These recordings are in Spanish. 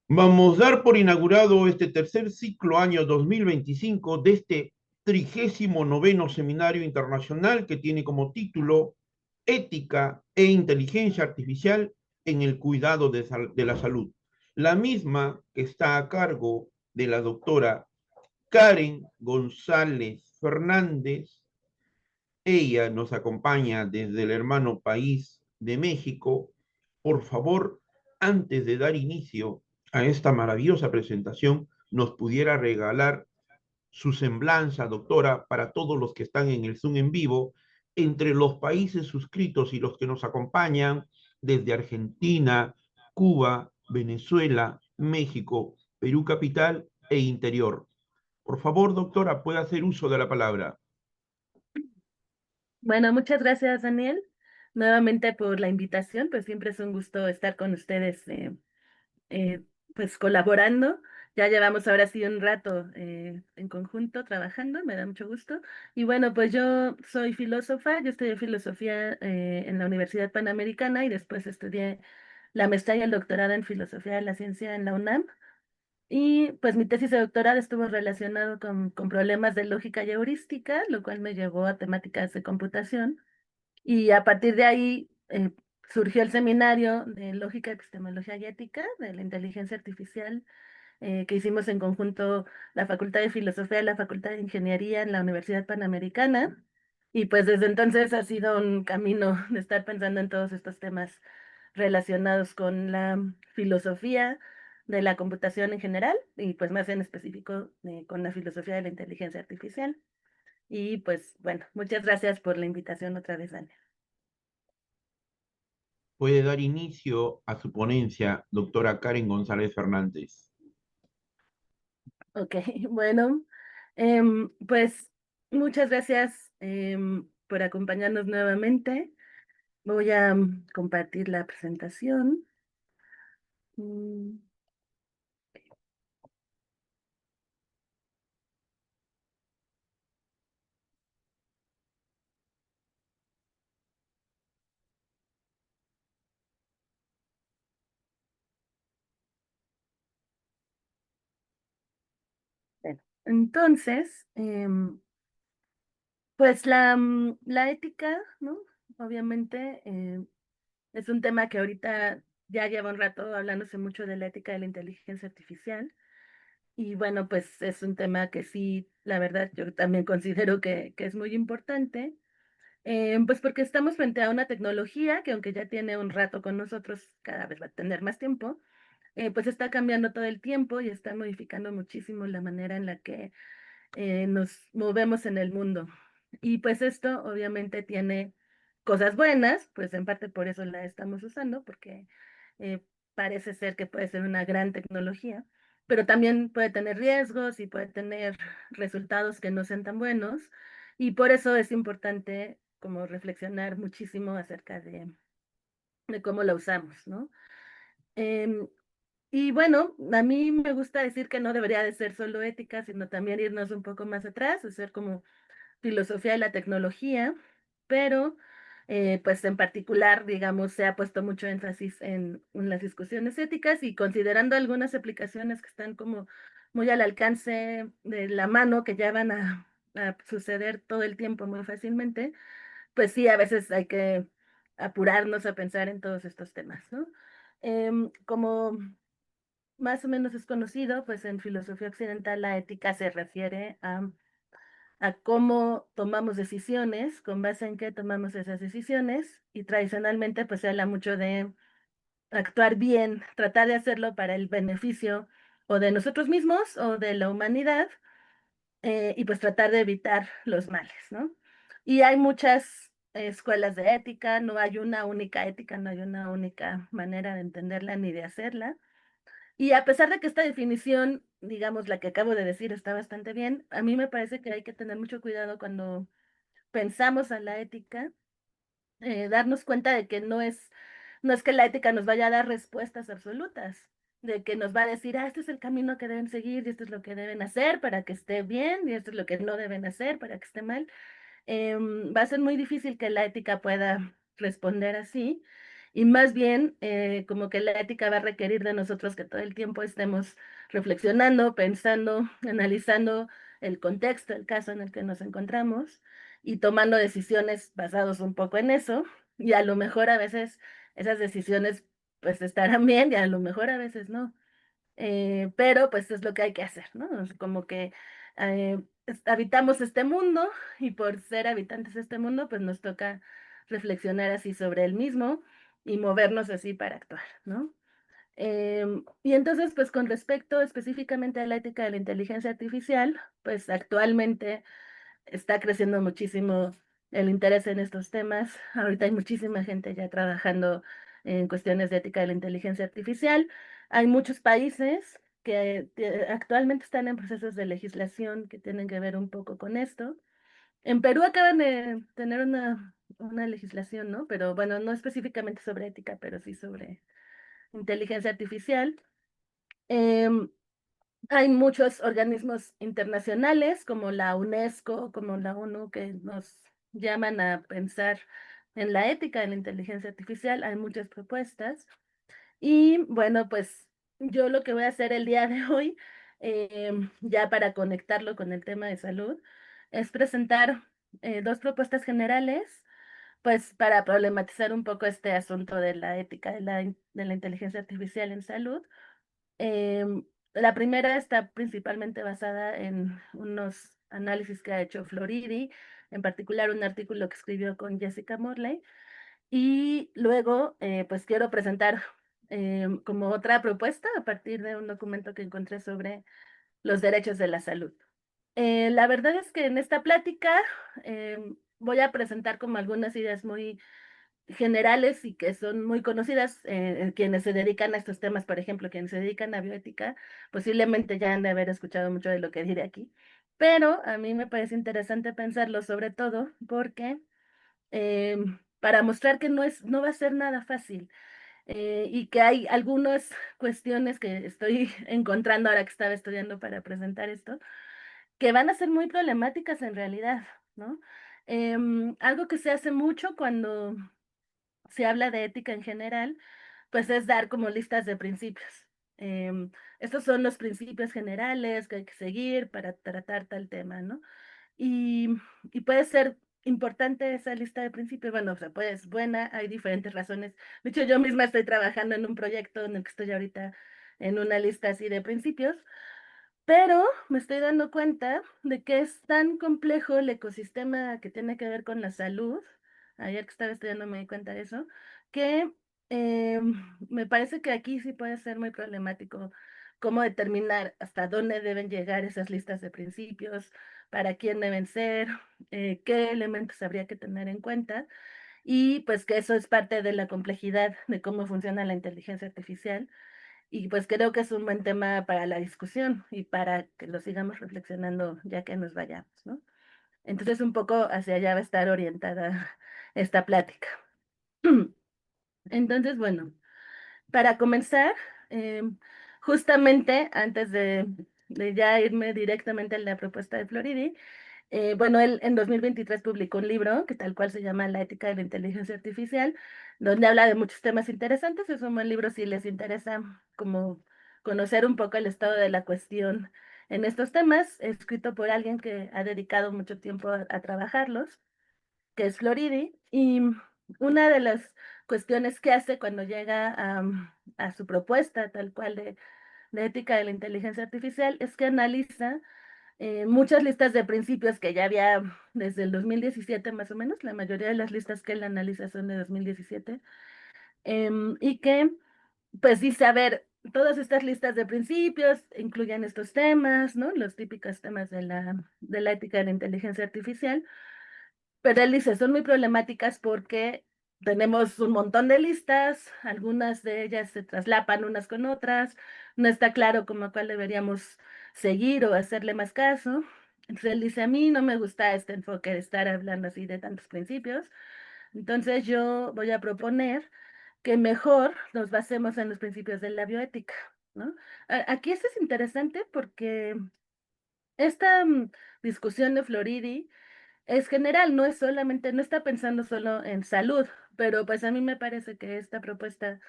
Vamos a dar por inaugurado este tercer ciclo año 2025 de este 39º Seminario Internacional que tiene como título Ética e Inteligencia Artificial en el Cuidado de la Salud. La misma que está a cargo de la doctora Karen González Fernández. Ella nos acompaña desde el hermano país de México. Por favor, antes de dar inicio a esta maravillosa presentación, nos pudiera regalar su semblanza, doctora, para todos los que están en el Zoom en vivo, entre los países suscritos y los que nos acompañan desde Argentina, Cuba, Venezuela, México, Perú capital e interior. Por favor, doctora, puede hacer uso de la palabra. Bueno, muchas gracias, Daniel, nuevamente por la invitación. Pues siempre es un gusto estar con ustedes, eh, pues colaborando. Ya llevamos ahora sí un rato en conjunto trabajando, me da mucho gusto. Y bueno, pues yo soy filósofa, yo estudié filosofía en la Universidad Panamericana y después estudié la maestría y el doctorado en filosofía de la ciencia en la UNAM. Y pues mi tesis de doctorado estuvo relacionado con problemas de lógica y heurística, lo cual me llevó a temáticas de computación. Y a partir de ahí surgió el seminario de lógica, epistemología y ética de la inteligencia artificial que hicimos en conjunto la Facultad de Filosofía y la Facultad de Ingeniería en la Universidad Panamericana. Y pues desde entonces ha sido un camino de estar pensando en todos estos temas relacionados con la filosofía de la computación en general y pues más en específico con la filosofía de la inteligencia artificial. Y pues bueno, muchas gracias por la invitación otra vez, Ana. Puede dar inicio a su ponencia, doctora Karen González Fernández. Ok, bueno, pues muchas gracias por acompañarnos nuevamente. Voy a compartir la presentación. Mm, bueno, entonces, pues la ética, ¿no? Obviamente es un tema que ahorita ya lleva un rato hablándose mucho de la ética de la inteligencia artificial. Y bueno, pues es un tema que sí, la verdad, yo también considero que es muy importante. Pues porque estamos frente a una tecnología que aunque ya tiene un rato con nosotros, cada vez va a tener más tiempo, pues está cambiando todo el tiempo y está modificando muchísimo la manera en la que nos movemos en el mundo. Y pues esto obviamente tiene cosas buenas, pues en parte por eso la estamos usando, porque eh, parece ser que puede ser una gran tecnología, pero también puede tener riesgos y puede tener resultados que no sean tan buenos. Y por eso es importante como reflexionar muchísimo acerca de cómo la usamos, ¿no? Em, y bueno, a mí me gusta decir que no debería de ser solo ética, sino también irnos un poco más atrás, hacer como filosofía de la tecnología, pero pues en particular, digamos, se ha puesto mucho énfasis en las discusiones éticas y considerando algunas aplicaciones que están como muy al alcance de la mano, que ya van a suceder todo el tiempo muy fácilmente, pues sí, a veces hay que apurarnos a pensar en todos estos temas, ¿no? Como más o menos es conocido, pues en filosofía occidental la ética se refiere a cómo tomamos decisiones, con base en qué tomamos esas decisiones, y tradicionalmente pues se habla mucho de actuar bien, tratar de hacerlo para el beneficio o de nosotros mismos o de la humanidad, y pues tratar de evitar los males, ¿no? Y hay muchas escuelas de ética, no hay una única ética, no hay una única manera de entenderla ni de hacerla. Y a pesar de que esta definición, digamos, la que acabo de decir está bastante bien, a mí me parece que hay que tener mucho cuidado cuando pensamos a la ética, darnos cuenta de que no es que la ética nos vaya a dar respuestas absolutas, de que nos va a decir, este es el camino que deben seguir y esto es lo que deben hacer para que esté bien y esto es lo que no deben hacer para que esté mal. Va a ser muy difícil que la ética pueda responder así. y más bien como que la ética va a requerir de nosotros que todo el tiempo estemos reflexionando, pensando, analizando el contexto, el caso en el que nos encontramos y tomando decisiones basados un poco en eso, y a lo mejor a veces esas decisiones pues estarán bien y a lo mejor a veces no. Pero pues es lo que hay que hacer, ¿no? Es como que habitamos este mundo y por ser habitantes de este mundo, pues nos toca reflexionar así sobre el mismo y movernos así para actuar, ¿no? Y entonces, pues con respecto específicamente a la ética de la inteligencia artificial, pues actualmente está creciendo muchísimo el interés en estos temas. Ahorita hay muchísima gente ya trabajando en cuestiones de ética de la inteligencia artificial. Hay muchos países que actualmente están en procesos de legislación que tienen que ver un poco con esto. En Perú acaban de tener una legislación, ¿no? Pero bueno, no específicamente sobre ética, pero sí sobre inteligencia artificial. Em, Hay muchos organismos internacionales como la UNESCO, como la ONU, que nos llaman a pensar en la ética de la inteligencia artificial. Hay muchas propuestas. Y bueno, pues yo lo que voy a hacer el día de hoy, ya para conectarlo con el tema de salud, es presentar dos propuestas generales, pues para problematizar un poco este asunto de la ética de la inteligencia artificial en salud. La primera está principalmente basada en unos análisis que ha hecho Floridi, en particular un artículo que escribió con Jessica Morley. Y luego, pues quiero presentar como otra propuesta a partir de un documento que encontré sobre los derechos de la salud. La verdad es que en esta plática voy a presentar como algunas ideas muy generales y que son muy conocidas, quienes se dedican a estos temas, por ejemplo, quienes se dedican a bioética, posiblemente ya han de haber escuchado mucho de lo que diré aquí, pero a mí me parece interesante pensarlo sobre todo porque para mostrar que no va a ser nada fácil y que hay algunas cuestiones que estoy encontrando ahora que estaba estudiando para presentar esto, que van a ser muy problemáticas en realidad, ¿no? Algo que se hace mucho cuando se habla de ética en general, pues es dar como listas de principios. Estos son los principios generales que hay que seguir para tratar tal tema, ¿no? Y, y puede ser importante esa lista de principios. Bueno, o sea, pues buena, hay diferentes razones. De hecho, yo misma estoy trabajando en un proyecto en el que estoy ahorita en una lista así de principios, pero me estoy dando cuenta de que es tan complejo el ecosistema que tiene que ver con la salud. Ayer que estaba estudiando me di cuenta de eso, que eh, me parece que aquí sí puede ser muy problemático cómo determinar hasta dónde deben llegar esas listas de principios, para quién deben ser, qué elementos habría que tener en cuenta, y pues que eso es parte de la complejidad de cómo funciona la inteligencia artificial y pues creo que es un buen tema para la discusión y para que lo sigamos reflexionando ya que nos vayamos, ¿no? Entonces un poco hacia allá va a estar orientada esta plática. Entonces, bueno, para comenzar, eh, justamente antes de ya irme directamente a la propuesta de Floridi, bueno, él en 2023 publicó un libro que tal cual se llama La ética de la inteligencia artificial, donde habla de muchos temas interesantes. Es un buen libro si les interesa como conocer un poco el estado de la cuestión en estos temas, escrito por alguien que ha dedicado mucho tiempo a trabajarlos, que es Floridi. Y una de las cuestiones que hace cuando llega a su propuesta tal cual de ética de la inteligencia artificial es que analiza muchas listas de principios que ya había desde el 2017 más o menos, la mayoría de las listas que él analiza son de 2017, y que pues dice, a ver, todas estas listas de principios incluyen estos temas, ¿no? Los típicos temas de la ética de la inteligencia artificial, pero él dice, son muy problemáticas porque tenemos un montón de listas, algunas de ellas se traslapan unas con otras, no está claro como a cuál deberíamos seguir o hacerle más caso. Entonces él dice, a mí no me gusta este enfoque de estar hablando así de tantos principios, entonces yo voy a proponer que mejor nos basemos en los principios de la bioética, ¿no? Aquí esto es interesante porque esta discusión de Floridi es general, no es solamente, no está pensando solo en salud, Pero pues a mí me parece que esta propuesta,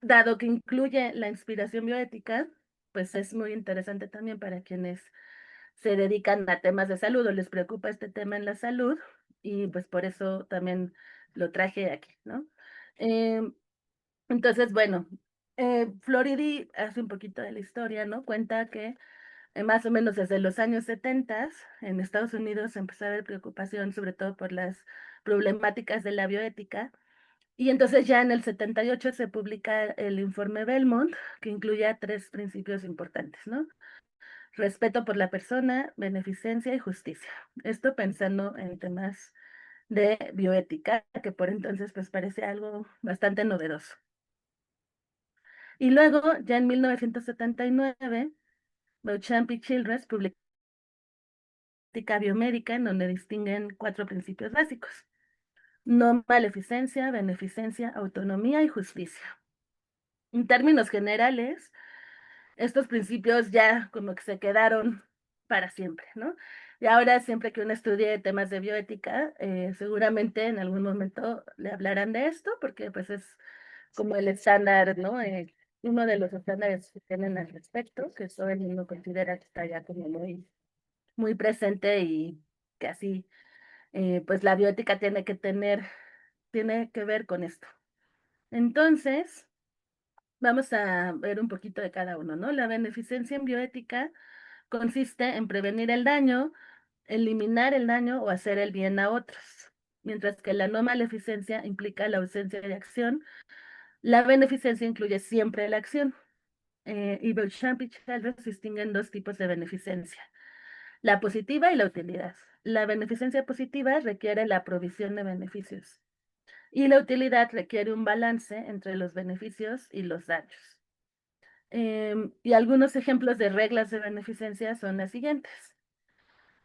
dado que incluye la inspiración bioética, pues es muy interesante también para quienes se dedican a temas de salud o les preocupa este tema en la salud, y pues por eso también lo traje aquí, ¿no? Em, entonces, bueno, Floridi hace un poquito de la historia, ¿no? Cuenta que más o menos desde los años 70 en Estados Unidos empezó a haber preocupación sobre todo por las problemáticas de la bioética. Y entonces ya en el 78 se publica el informe Belmont, que incluía tres principios importantes, ¿no? Respeto por la persona, beneficencia y justicia. Esto pensando en temas de bioética, que por entonces pues parece algo bastante novedoso. Y luego, ya en 1979, Beauchamp y Childress publican Ética biomédica, en donde distinguen cuatro principios básicos: no maleficencia, beneficencia, autonomía y justicia. En términos generales, estos principios ya como que se quedaron para siempre, ¿no? Y ahora siempre que uno estudie temas de bioética, seguramente en algún momento le hablarán de esto, porque pues es como el estándar, ¿no? Uno de los estándares que tienen al respecto, que todo el mundo considera que está ya como muy, muy presente, y que así, pues la bioética tiene que ver con esto. Entonces, vamos a ver un poquito de cada uno, ¿no? La beneficencia en bioética consiste en prevenir el daño, eliminar el daño o hacer el bien a otros, mientras que la no maleficencia implica la ausencia de acción. La beneficencia incluye siempre la acción. Y Beauchamp y Childress distinguen dos tipos de beneficencia: la positiva y la utilidad. La beneficencia positiva requiere la provisión de beneficios y la utilidad requiere un balance entre los beneficios y los daños. Y algunos ejemplos de reglas de beneficencia son las siguientes: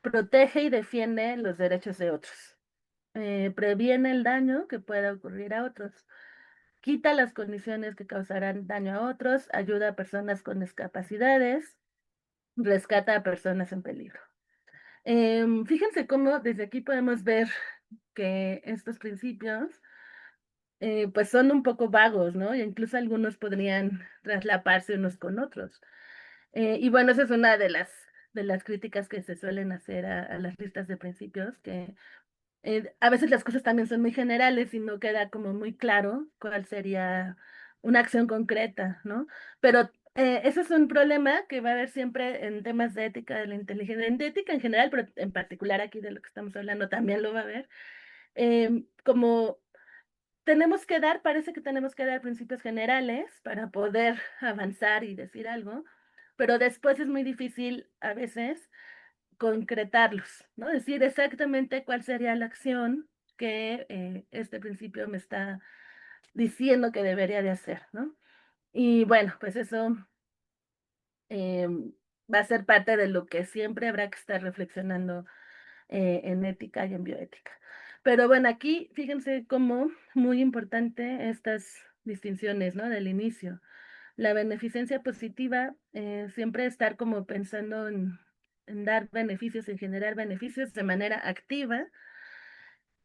protege y defiende los derechos de otros, previene el daño que pueda ocurrir a otros, quita las condiciones que causarán daño a otros, ayuda a personas con discapacidades, rescata a personas en peligro. Fíjense cómo desde aquí podemos ver que estos principios pues son un poco vagos, ¿no? E incluso algunos podrían traslaparse unos con otros. Y bueno, esa es una de las críticas que se suelen hacer a las listas de principios, que a veces las cosas también son muy generales y no queda como muy claro cuál sería una acción concreta, ¿no? Pero ese es un problema que va a haber siempre en temas de ética de la inteligencia, de ética en general, pero en particular aquí de lo que estamos hablando también lo va a haber. Como parece que tenemos que dar principios generales para poder avanzar y decir algo, pero después es muy difícil a veces concretarlos, ¿no? Decir exactamente cuál sería la acción que este principio me está diciendo que debería de hacer, ¿no? Y bueno, pues eso va a ser parte de lo que siempre habrá que estar reflexionando en ética y en bioética. Pero bueno, aquí fíjense cómo muy importante estas distinciones, ¿no? Del inicio. La beneficencia positiva, siempre estar como pensando en dar beneficios, en generar beneficios de manera activa.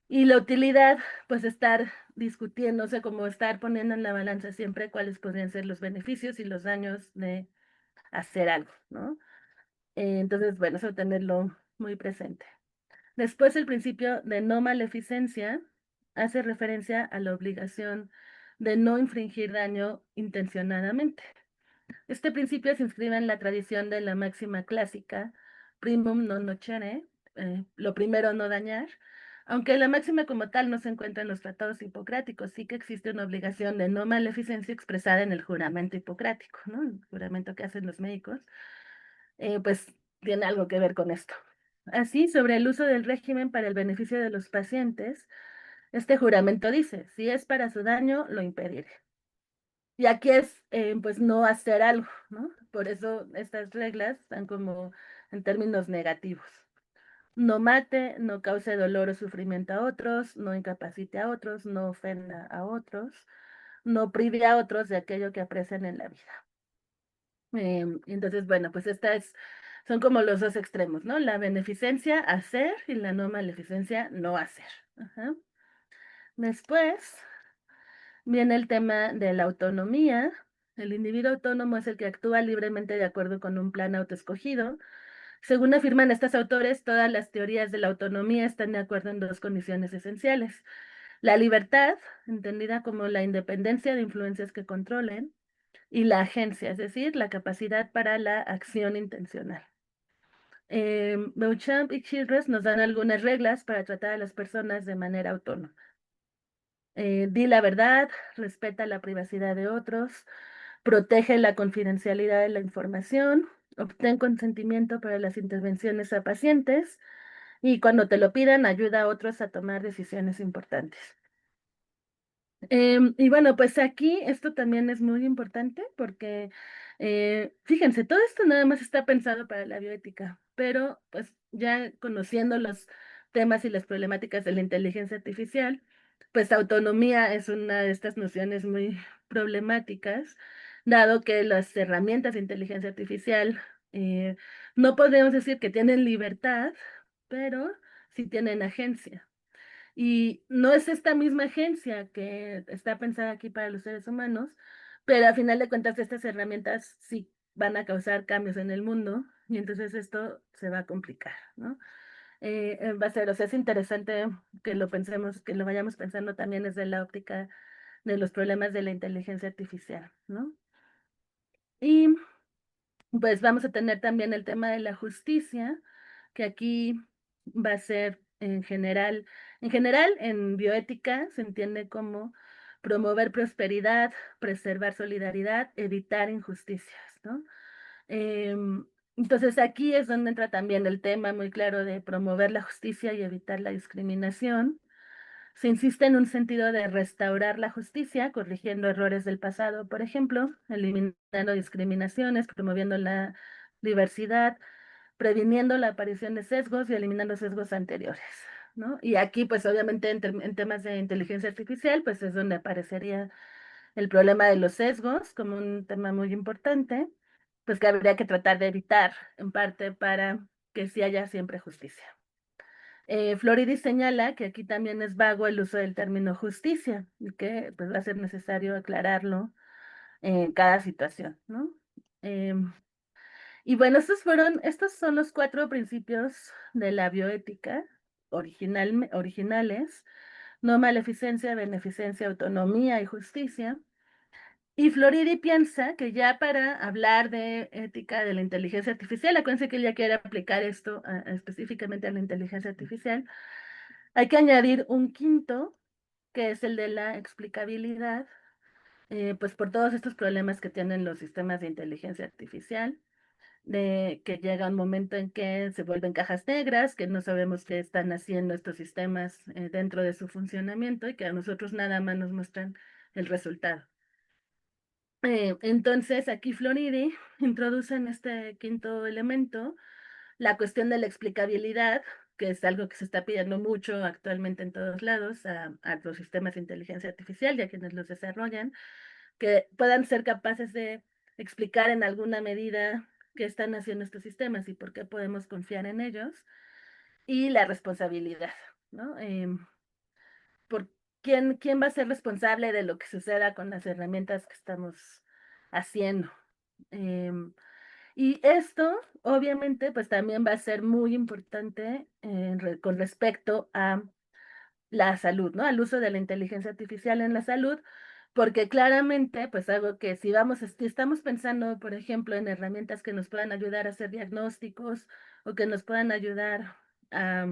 Y la utilidad, pues estar discutiendo, o sea, como estar poniendo en la balanza siempre cuáles podrían ser los beneficios y los daños de hacer algo, ¿no? Entonces, bueno, eso tenerlo muy presente. Después, el principio de no maleficencia hace referencia a la obligación de no infringir daño intencionadamente. Este principio se inscribe en la tradición de la máxima clásica, primum non nocere, lo primero no dañar, aunque la máxima como tal no se encuentra en los tratados hipocráticos, sí que existe una obligación de no maleficencia expresada en el juramento hipocrático, ¿no? El juramento que hacen los médicos, pues tiene algo que ver con esto. Así, sobre el uso del régimen para el beneficio de los pacientes, este juramento dice: si es para su daño, lo impediré. Y aquí es, pues, no hacer algo, ¿no? Por eso estas reglas están como en términos negativos. No mate, no cause dolor o sufrimiento a otros, no incapacite a otros, no ofenda a otros, no prive a otros de aquello que aprecian en la vida. Entonces, bueno, pues son como los dos extremos, ¿no? La beneficencia, hacer, y la no maleficencia, no hacer. Ajá. Después viene el tema de la autonomía. El individuo autónomo es el que actúa libremente de acuerdo con un plan autoescogido. Según afirman estos autores, todas las teorías de la autonomía están de acuerdo en dos condiciones esenciales. La libertad, entendida como la independencia de influencias que controlen, y la agencia, es decir, la capacidad para la acción intencional. Beauchamp y Childress nos dan algunas reglas para tratar a las personas de manera autónoma. Di la verdad, respeta la privacidad de otros, protege la confidencialidad de la información, obtén consentimiento para las intervenciones a pacientes y cuando te lo pidan, ayuda a otros a tomar decisiones importantes. Y bueno, pues aquí esto también es muy importante porque, fíjense, todo esto nada más está pensado para la bioética, pero pues ya conociendo los temas y las problemáticas de la inteligencia artificial, pues autonomía es una de estas nociones muy problemáticas, dado que las herramientas de inteligencia artificial eh, no podemos decir que tienen libertad, pero sí tienen agencia. Y no es esta misma agencia que está pensada aquí para los seres humanos, pero a final de cuentas estas herramientas sí van a causar cambios en el mundo y entonces esto se va a complicar, ¿no? Va a ser, o sea, es interesante que lo pensemos, que lo vayamos pensando también desde la óptica de los problemas de la inteligencia artificial, ¿no? Y pues vamos a tener también el tema de la justicia, que aquí va a ser en general en bioética se entiende como promover prosperidad, preservar solidaridad, evitar injusticias, ¿no? Entonces aquí es donde entra también el tema muy claro de promover la justicia y evitar la discriminación. Se insiste en un sentido de restaurar la justicia, corrigiendo errores del pasado, por ejemplo, eliminando discriminaciones, promoviendo la diversidad, previniendo la aparición de sesgos y eliminando sesgos anteriores, ¿no? Y aquí, pues obviamente en temas de inteligencia artificial, pues es donde aparecería el problema de los sesgos como un tema muy importante, pues que habría que tratar de evitar en parte para que sí haya siempre justicia. Floridi señala que aquí también es vago el uso del término justicia y que pues, va a ser necesario aclararlo en cada situación, ¿no? Em, y bueno, estos son los cuatro principios de la bioética originales: no maleficencia, beneficencia, autonomía y justicia. Y Floridi piensa que ya para hablar de ética de la inteligencia artificial, acuérdense que él ya quiere aplicar esto específicamente a la inteligencia artificial, hay que añadir un quinto, que es el de la explicabilidad, pues por todos estos problemas que tienen los sistemas de inteligencia artificial, de que llega un momento en que se vuelven cajas negras, que no sabemos qué están haciendo estos sistemas dentro de su funcionamiento y que a nosotros nada más nos muestran el resultado. Entonces, aquí Floridi introduce en este quinto elemento la cuestión de la explicabilidad, que es algo que se está pidiendo mucho actualmente en todos lados a los sistemas de inteligencia artificial y a quienes los desarrollan, que puedan ser capaces de explicar en alguna medida qué están haciendo estos sistemas y por qué podemos confiar en ellos, y la responsabilidad, ¿no? Por quién va a ser responsable de lo que suceda con las herramientas que estamos haciendo. Em, y esto, obviamente, pues también va a ser muy importante con respecto a la salud, ¿no? Al uso de la inteligencia artificial en la salud, porque claramente, pues algo que si estamos pensando, por ejemplo, en herramientas que nos puedan ayudar a hacer diagnósticos o que nos puedan ayudar a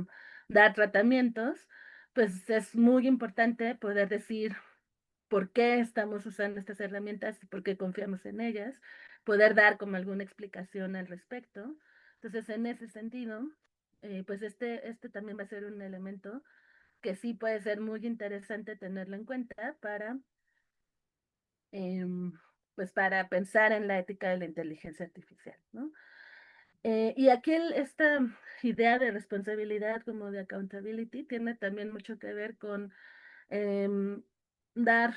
dar tratamientos, pues es muy importante poder decir por qué estamos usando estas herramientas y por qué confiamos en ellas, poder dar como alguna explicación al respecto. Entonces, en ese sentido, pues este también va a ser un elemento que sí puede ser muy interesante tenerlo en cuenta para, em, pues para pensar en la ética de la inteligencia artificial, ¿no? Y aquí esta idea de responsabilidad como de accountability tiene también mucho que ver con em, dar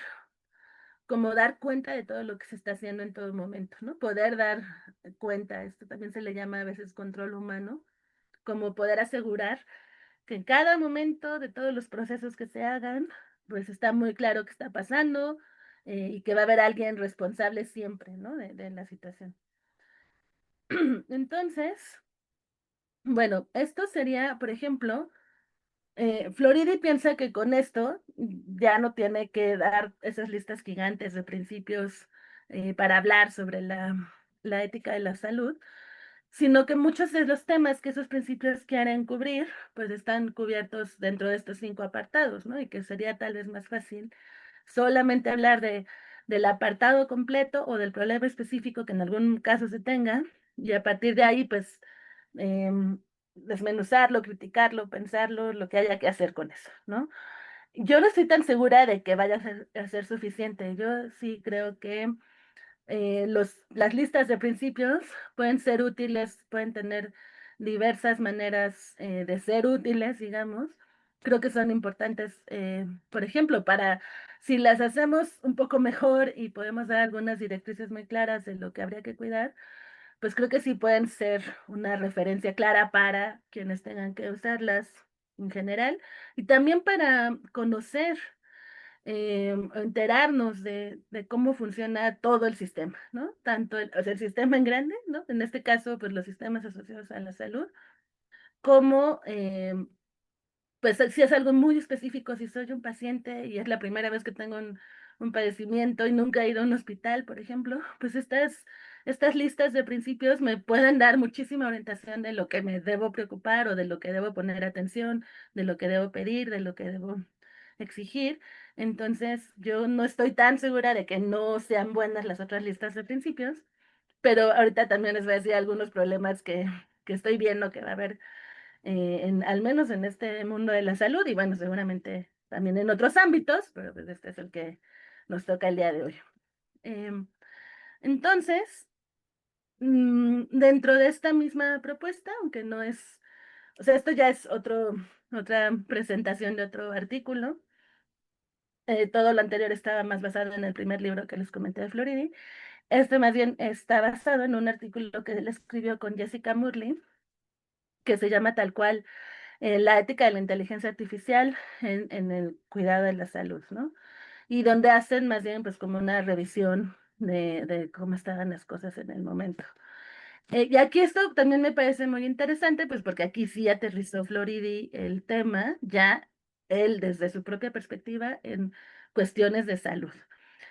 dar cuenta de todo lo que se está haciendo en todo momento, ¿no? Poder dar cuenta, esto también se le llama a veces control humano, como poder asegurar que en cada momento de todos los procesos que se hagan, pues está muy claro qué está pasando y que va a haber alguien responsable siempre, ¿no? De la situación. Entonces, bueno, esto sería, por ejemplo, Floridi piensa que con esto ya no tiene que dar esas listas gigantes de principios para hablar sobre la ética de la salud, sino que muchos de los temas que esos principios quieren cubrir, pues están cubiertos dentro de estos 5 apartados, ¿no? Y que sería tal vez más fácil solamente hablar del apartado completo o del problema específico que en algún caso se tenga, y a partir de ahí, pues, desmenuzarlo, criticarlo, pensarlo, lo que haya que hacer con eso, ¿no? Yo no estoy tan segura de que vaya a ser suficiente. Yo sí creo que las listas de principios pueden ser útiles, pueden tener diversas maneras de ser útiles, digamos. Creo que son importantes, por ejemplo, para si las hacemos un poco mejor y podemos dar algunas directrices muy claras de lo que habría que cuidar, pues creo que sí pueden ser una referencia clara para quienes tengan que usarlas en general y también para conocer enterarnos de cómo funciona todo el sistema, ¿no? Tanto o sea, el sistema en grande, ¿no? En este caso, pues los sistemas asociados a la salud, como, pues si es algo muy específico, si soy un paciente y es la primera vez que tengo un padecimiento y nunca he ido a un hospital, por ejemplo, pues estas listas de principios me pueden dar muchísima orientación de lo que me debo preocupar o de lo que debo poner atención, de lo que debo pedir, de lo que debo exigir. Entonces, yo no estoy tan segura de que no sean buenas las otras listas de principios, pero ahorita también les voy a decir algunos problemas que estoy viendo que va a haber, al menos en este mundo de la salud y bueno, seguramente también en otros ámbitos, pero pues este es el que nos toca el día de hoy. Em, entonces, dentro de esta misma propuesta, aunque no es, o sea, esto ya es otra presentación de otro artículo. Todo lo anterior estaba más basado en el primer libro que les comenté de Floridi. Este más bien está basado en un artículo que él escribió con Jessica Murley, que se llama tal cual La ética de la inteligencia artificial en el cuidado de la salud, ¿no? Y donde hacen más bien pues como una revisión de cómo estaban las cosas en el momento. Y aquí esto también me parece muy interesante, pues porque aquí sí aterrizó Floridi el tema, ya él desde su propia perspectiva en cuestiones de salud.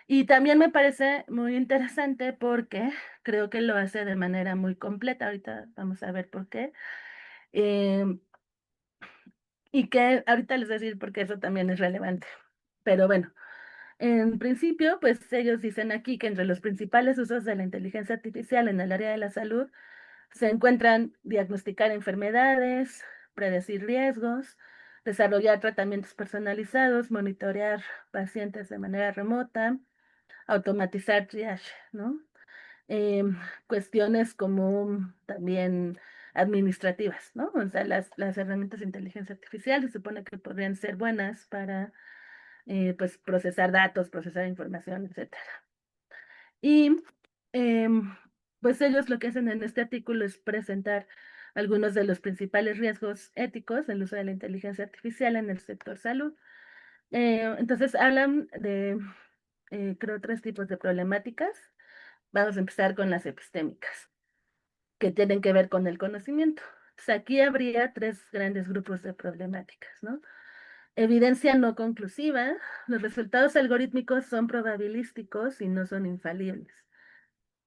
Y también me parece muy interesante porque creo que lo hace de manera muy completa. Ahorita vamos a ver por qué. Em, y que ahorita les voy a decir por qué eso también es relevante. Pero bueno, en principio, pues ellos dicen aquí que entre los principales usos de la inteligencia artificial en el área de la salud se encuentran diagnosticar enfermedades, predecir riesgos, desarrollar tratamientos personalizados, monitorear pacientes de manera remota, automatizar triage, ¿no? Cuestiones como también administrativas, ¿no? O sea, las herramientas de inteligencia artificial se supone que podrían ser buenas para, pues, procesar datos, procesar información, etcétera. Y pues ellos lo que hacen en este artículo es presentar algunos de los principales riesgos éticos del uso de la inteligencia artificial en el sector salud. Entonces hablan de, creo, 3 tipos de problemáticas. Vamos a empezar con las epistémicas, que tienen que ver con el conocimiento. Entonces, aquí habría 3 grandes grupos de problemáticas, ¿no? Evidencia no conclusiva. Los resultados algorítmicos son probabilísticos y no son infalibles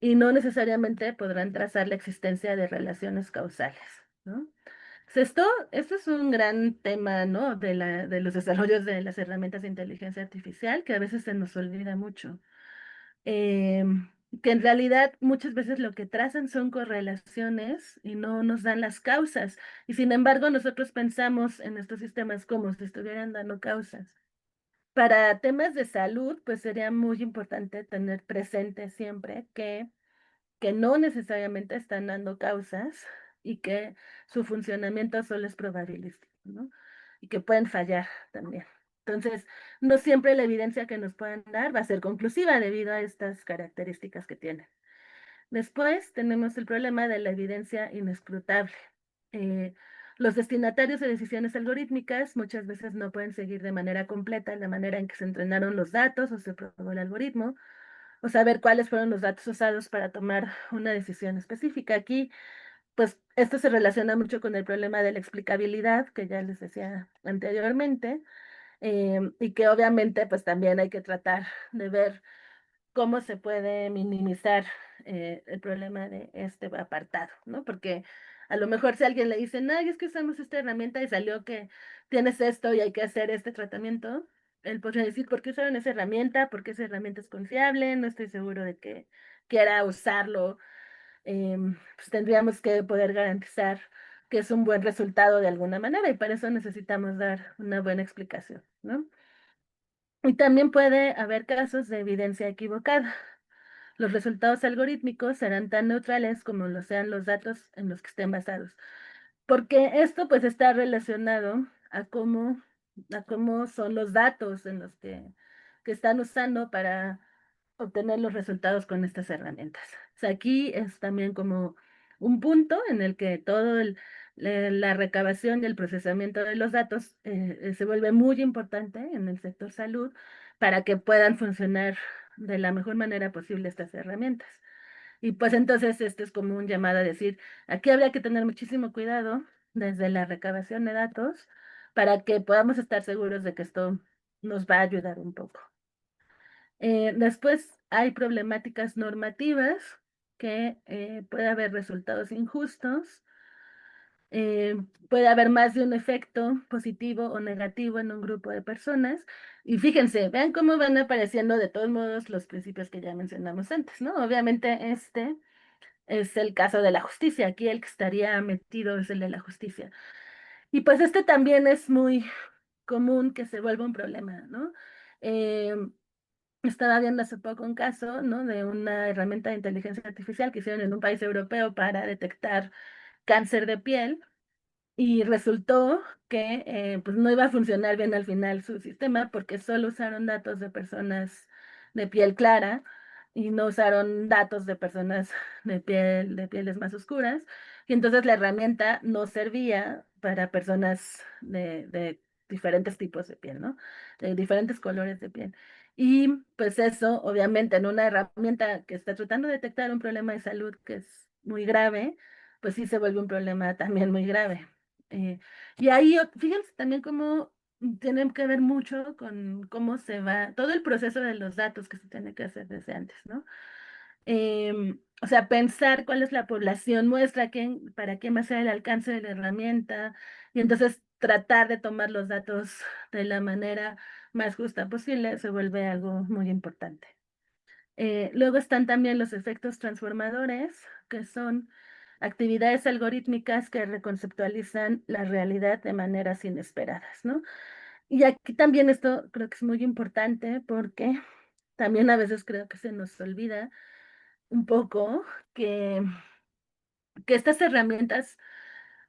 y no necesariamente podrán trazar la existencia de relaciones causales, ¿no? Pues esto es un gran tema, ¿no? De los desarrollos de las herramientas de inteligencia artificial, que a veces se nos olvida mucho. Que en realidad muchas veces lo que trazan son correlaciones y no nos dan las causas. Y sin embargo, nosotros pensamos en estos sistemas como si estuvieran dando causas. Para temas de salud, pues sería muy importante tener presente siempre que no necesariamente están dando causas y que su funcionamiento solo es probabilístico, ¿no? Y que pueden fallar también. Entonces, no siempre la evidencia que nos puedan dar va a ser conclusiva debido a estas características que tienen. Después tenemos el problema de la evidencia inescrutable. Eh, Los destinatarios de decisiones algorítmicas muchas veces no pueden seguir de manera completa la manera en que se entrenaron los datos o se probó el algoritmo, o saber cuáles fueron los datos usados para tomar una decisión específica. Aquí, pues, esto se relaciona mucho con el problema de la explicabilidad, que ya les decía anteriormente, y que obviamente, pues, también hay que tratar de ver cómo se puede minimizar el problema de este apartado, ¿no? Porque a lo mejor si alguien le dice, no, es que usamos esta herramienta y salió que tienes esto y hay que hacer este tratamiento, él podría decir, ¿por qué usaron esa herramienta? ¿Por qué esa herramienta es confiable? No estoy seguro de que quiera usarlo. Pues tendríamos que poder garantizar que es un buen resultado de alguna manera y para eso necesitamos dar una buena explicación, ¿no? Y también puede haber casos de evidencia equivocada. Los resultados algorítmicos serán tan neutrales como lo sean los datos en los que estén basados, porque esto pues está relacionado a cómo son los datos en los que están usando para obtener los resultados con estas herramientas. O sea, aquí es también como un punto en el que la recabación y el procesamiento de los datos se vuelve muy importante en el sector salud para que puedan funcionar de la mejor manera posible estas herramientas. Y pues entonces esto es como un llamado a decir, aquí habría que tener muchísimo cuidado desde la recabación de datos para que podamos estar seguros de que esto nos va a ayudar un poco. Después hay problemáticas normativas que puede haber resultados injustos, eh, puede haber más de un efecto positivo o negativo en un grupo de personas. Y fíjense, vean cómo van apareciendo de todos modos los principios que ya mencionamos antes, ¿no? Obviamente este es el caso de la justicia, aquí el que estaría metido es el de la justicia. Y pues este también es muy común que se vuelva un problema, ¿no? Eh, Estaba viendo hace poco un caso, ¿no? De una herramienta de inteligencia artificial que hicieron en un país europeo para detectar cáncer de piel y resultó que pues no iba a funcionar bien al final su sistema porque solo usaron datos de personas de piel clara y no usaron datos de personas de pieles más oscuras. Y entonces la herramienta no servía para personas de diferentes tipos de piel, ¿no? De diferentes colores de piel. Y pues eso, obviamente, en una herramienta que está tratando de detectar un problema de salud que es muy grave, pues sí se vuelve un problema también muy grave. Y ahí, fíjense también cómo tienen que ver mucho con cómo se va, todo el proceso de los datos que se tiene que hacer desde antes, ¿no? O sea, pensar cuál es la población muestra, para qué más sea el alcance de la herramienta, y entonces tratar de tomar los datos de la manera más justa posible se vuelve algo muy importante. Luego están también los efectos transformadores, que son actividades algorítmicas que reconceptualizan la realidad de maneras inesperadas, ¿no? Y aquí también esto creo que es muy importante porque también a veces creo que se nos olvida un poco que, que estas herramientas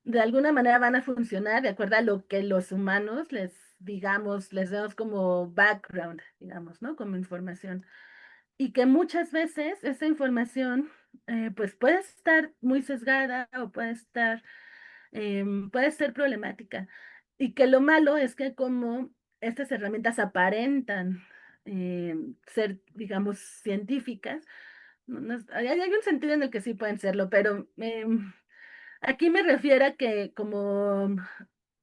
de alguna manera van a funcionar de acuerdo a lo que los humanos les digamos, les demos como background, digamos, ¿no? Como información y que muchas veces esa información pues puede estar muy sesgada o puede ser problemática. Y que lo malo es que como estas herramientas aparentan ser, digamos, científicas, hay un sentido en el que sí pueden serlo, pero aquí me refiero a que como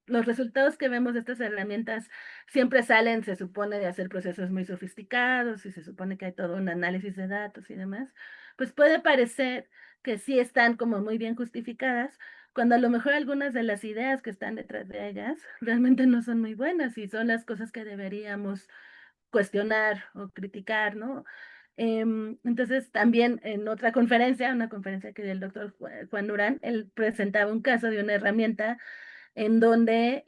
los resultados que vemos de estas herramientas siempre salen, se supone, de hacer procesos muy sofisticados y se supone que hay todo un análisis de datos y demás, pues puede parecer que sí están como muy bien justificadas, cuando a lo mejor algunas de las ideas que están detrás de ellas realmente no son muy buenas y son las cosas que deberíamos cuestionar o criticar, ¿no? Entonces, también en otra conferencia, una conferencia que dio el doctor Juan Durán, él presentaba un caso de una herramienta en donde,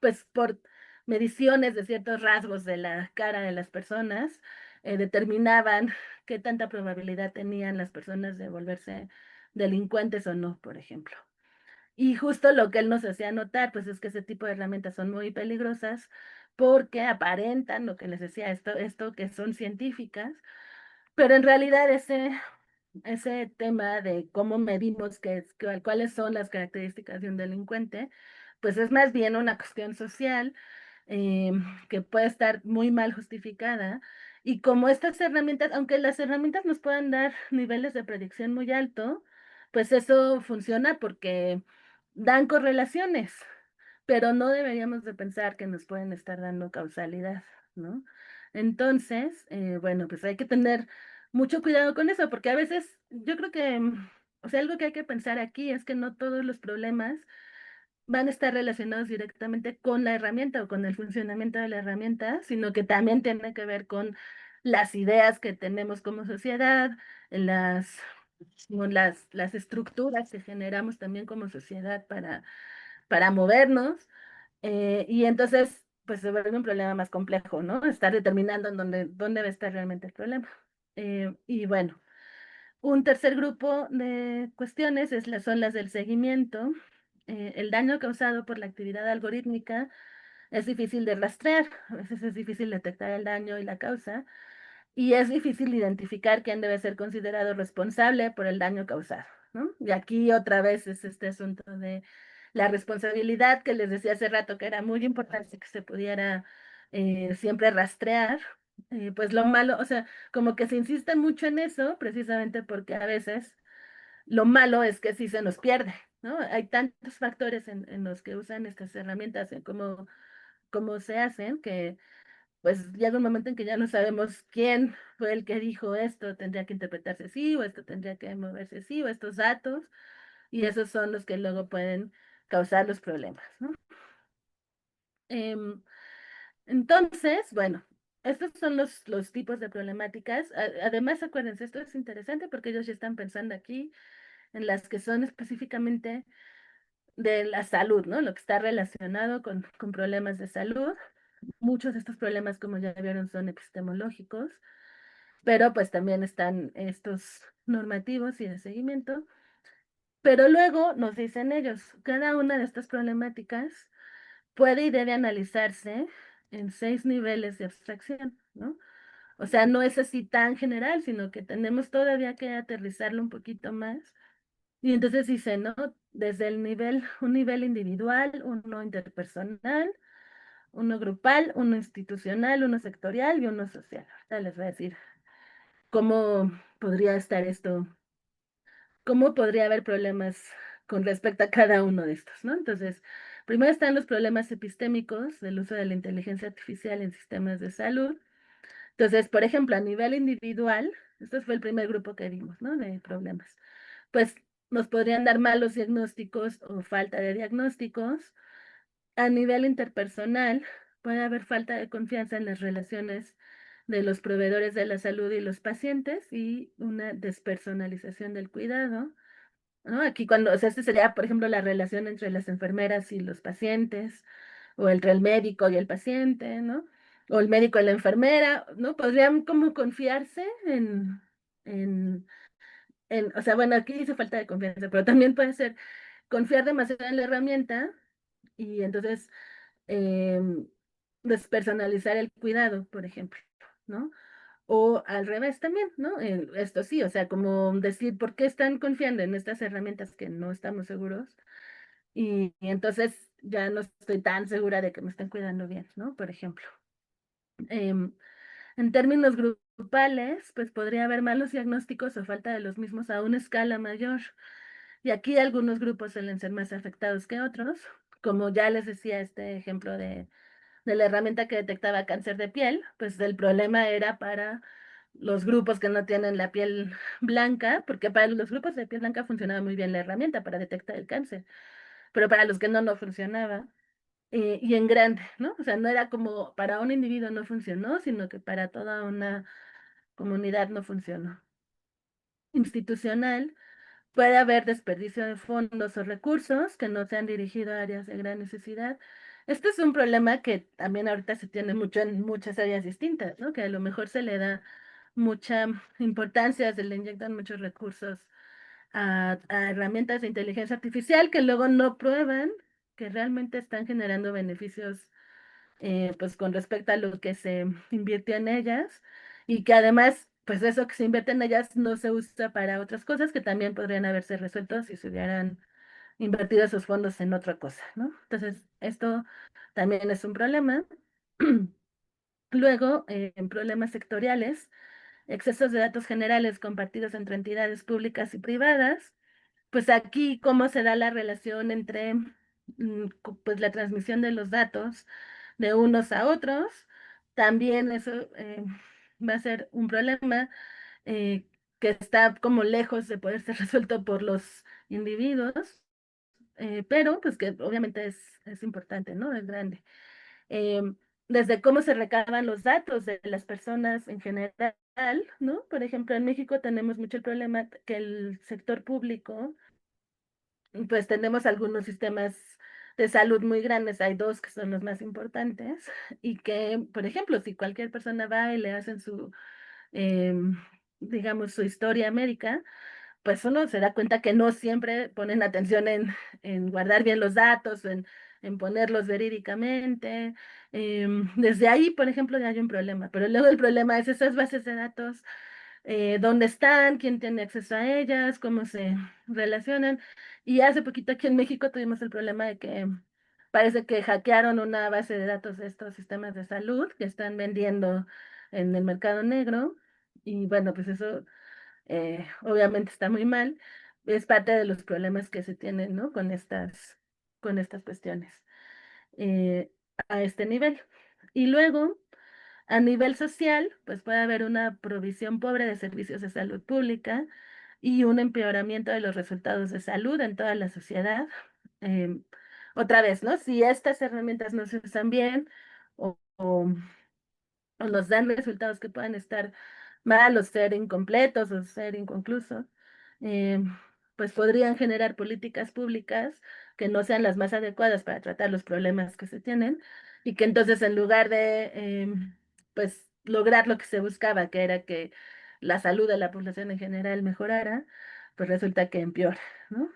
pues por mediciones de ciertos rasgos de la cara de las personas, determinaban qué tanta probabilidad tenían las personas de volverse delincuentes o no, por ejemplo. Y justo lo que él nos hacía notar, pues es que ese tipo de herramientas son muy peligrosas porque aparentan lo que les decía esto que son científicas, pero en realidad ese tema de cómo medimos cuáles son las características de un delincuente, pues es más bien una cuestión social eh, que puede estar muy mal justificada. Y como estas herramientas, aunque las herramientas nos puedan dar niveles de predicción muy alto, pues eso funciona porque dan correlaciones, pero no deberíamos de pensar que nos pueden estar dando causalidad, ¿no? Entonces, bueno, pues hay que tener mucho cuidado con eso, porque a veces yo creo que, o sea, algo que hay que pensar aquí es que no todos los problemas van a estar relacionados directamente con la herramienta o con el funcionamiento de la herramienta, sino que también tiene que ver con las ideas que tenemos como sociedad, las, las estructuras que generamos también como sociedad para movernos. Y entonces, pues se vuelve un problema más complejo, ¿no? Estar determinando en dónde va a estar realmente el problema. Y bueno, un tercer grupo de cuestiones son las del seguimiento. El daño causado por la actividad algorítmica es difícil de rastrear, a veces es difícil detectar el daño y la causa, y es difícil identificar quién debe ser considerado responsable por el daño causado, ¿no? Y aquí otra vez es este asunto de la responsabilidad que les decía hace rato que era muy importante que se pudiera siempre rastrear. Pues lo malo, o sea, como que se insiste mucho en eso, precisamente porque a veces lo malo es que sí se nos pierde, ¿no? Hay tantos factores en los que usan estas herramientas, en cómo se hacen, que pues llega un momento en que ya no sabemos quién fue el que dijo esto, tendría que interpretarse así, o esto tendría que moverse así, o estos datos, y esos son los que luego pueden causar los problemas, ¿no? Em, entonces, bueno, estos son los tipos de problemáticas. Además, acuérdense, esto es interesante porque ellos ya están pensando aquí en las que son específicamente de la salud, ¿no? Lo que está relacionado con problemas de salud. Muchos de estos problemas, como ya vieron, son epistemológicos, pero pues también están estos normativos y de seguimiento. Pero luego nos dicen ellos, cada una de estas problemáticas puede y debe analizarse en 6 niveles de abstracción, ¿no? O sea, no es así tan general, sino que tenemos todavía que aterrizarlo un poquito más. Y entonces dice, ¿no? Desde un nivel individual, uno interpersonal, uno grupal, uno institucional, uno sectorial y uno social. Ahorita les voy a decir cómo podría estar esto, cómo podría haber problemas con respecto a cada uno de estos, ¿no? Entonces, primero están los problemas epistémicos del uso de la inteligencia artificial en sistemas de salud. Entonces, por ejemplo, a nivel individual, este fue el primer grupo que vimos, ¿no? De problemas. Pues nos podrían dar malos diagnósticos o falta de diagnósticos. A nivel interpersonal, puede haber falta de confianza en las relaciones de los proveedores de la salud y los pacientes y una despersonalización del cuidado, ¿no? Aquí cuando, o sea, este sería, por ejemplo, la relación entre las enfermeras y los pacientes, o entre el médico y el paciente, ¿no? O el médico y la enfermera, ¿no? Podrían como confiarse en, o sea, bueno, aquí dice falta de confianza, pero también puede ser confiar demasiado en la herramienta y entonces em, despersonalizar el cuidado, por ejemplo, ¿no? O al revés también, ¿no? Esto sí, o sea, como decir, ¿por qué están confiando en estas herramientas que no estamos seguros? Y entonces ya no estoy tan segura de que me estén cuidando bien, ¿no? Por ejemplo. Em, en términos grupales, pues podría haber malos diagnósticos o falta de los mismos a una escala mayor. Y aquí algunos grupos suelen ser más afectados que otros, como ya les decía este ejemplo de la herramienta que detectaba cáncer de piel, pues el problema era para los grupos que no tienen la piel blanca, porque para los grupos de piel blanca funcionaba muy bien la herramienta para detectar el cáncer, pero para los que no, no funcionaba. Y en grande, ¿no? O sea, no era como para un individuo no funcionó, sino que para toda una comunidad no funcionó. Institucional, puede haber desperdicio de fondos o recursos que no se han dirigido a áreas de gran necesidad. Este es un problema que también ahorita se tiene mucho en muchas áreas distintas, ¿no? Que a lo mejor se le da mucha importancia, se le inyectan muchos recursos a herramientas de inteligencia artificial que luego no prueban que realmente están generando beneficios pues con respecto a lo que se invirtió en ellas y que además pues eso que se invierte en ellas no se usa para otras cosas que también podrían haberse resuelto si se hubieran invertido esos fondos en otra cosa, ¿no? Entonces, esto también es un problema. Luego, en problemas sectoriales, excesos de datos generales compartidos entre entidades públicas y privadas. Pues aquí, ¿cómo se da la relación entre pues la transmisión de los datos de unos a otros? También eso va a ser un problema eh, que está como lejos de poder ser resuelto por los individuos, pero pues que obviamente es importante, ¿no? Es grande. Em, Desde cómo se recaban los datos de las personas en general, ¿no? Por ejemplo, en México tenemos mucho el problema que el sector público, pues tenemos algunos sistemas de salud muy grandes, hay dos que son los más importantes, y que, por ejemplo, si cualquier persona va y le hacen su, em, digamos, su historia médica, pues uno se da cuenta que no siempre ponen atención en guardar bien los datos, en ponerlos verídicamente. Desde ahí, por ejemplo, ya hay un problema, pero luego el problema es esas bases de datos, dónde están, quién tiene acceso a ellas, cómo se relacionan. Y hace poquito aquí en México tuvimos el problema de que parece que hackearon una base de datos de estos sistemas de salud que están vendiendo en el mercado negro. Y bueno, pues eso obviamente está muy mal, es parte de los problemas que se tienen, ¿no? Con estas cuestiones eh, a este nivel. Y luego, a nivel social, pues puede haber una provisión pobre de servicios de salud pública y un empeoramiento de los resultados de salud en toda la sociedad. Em, Otra vez, ¿no? Si estas herramientas no se usan bien o nos dan resultados que puedan estar mal o ser incompletos o ser inconclusos, eh, pues podrían generar políticas públicas que no sean las más adecuadas para tratar los problemas que se tienen y que entonces en lugar de pues lograr lo que se buscaba, que era que la salud de la población en general mejorara, pues resulta que empeora, ¿no?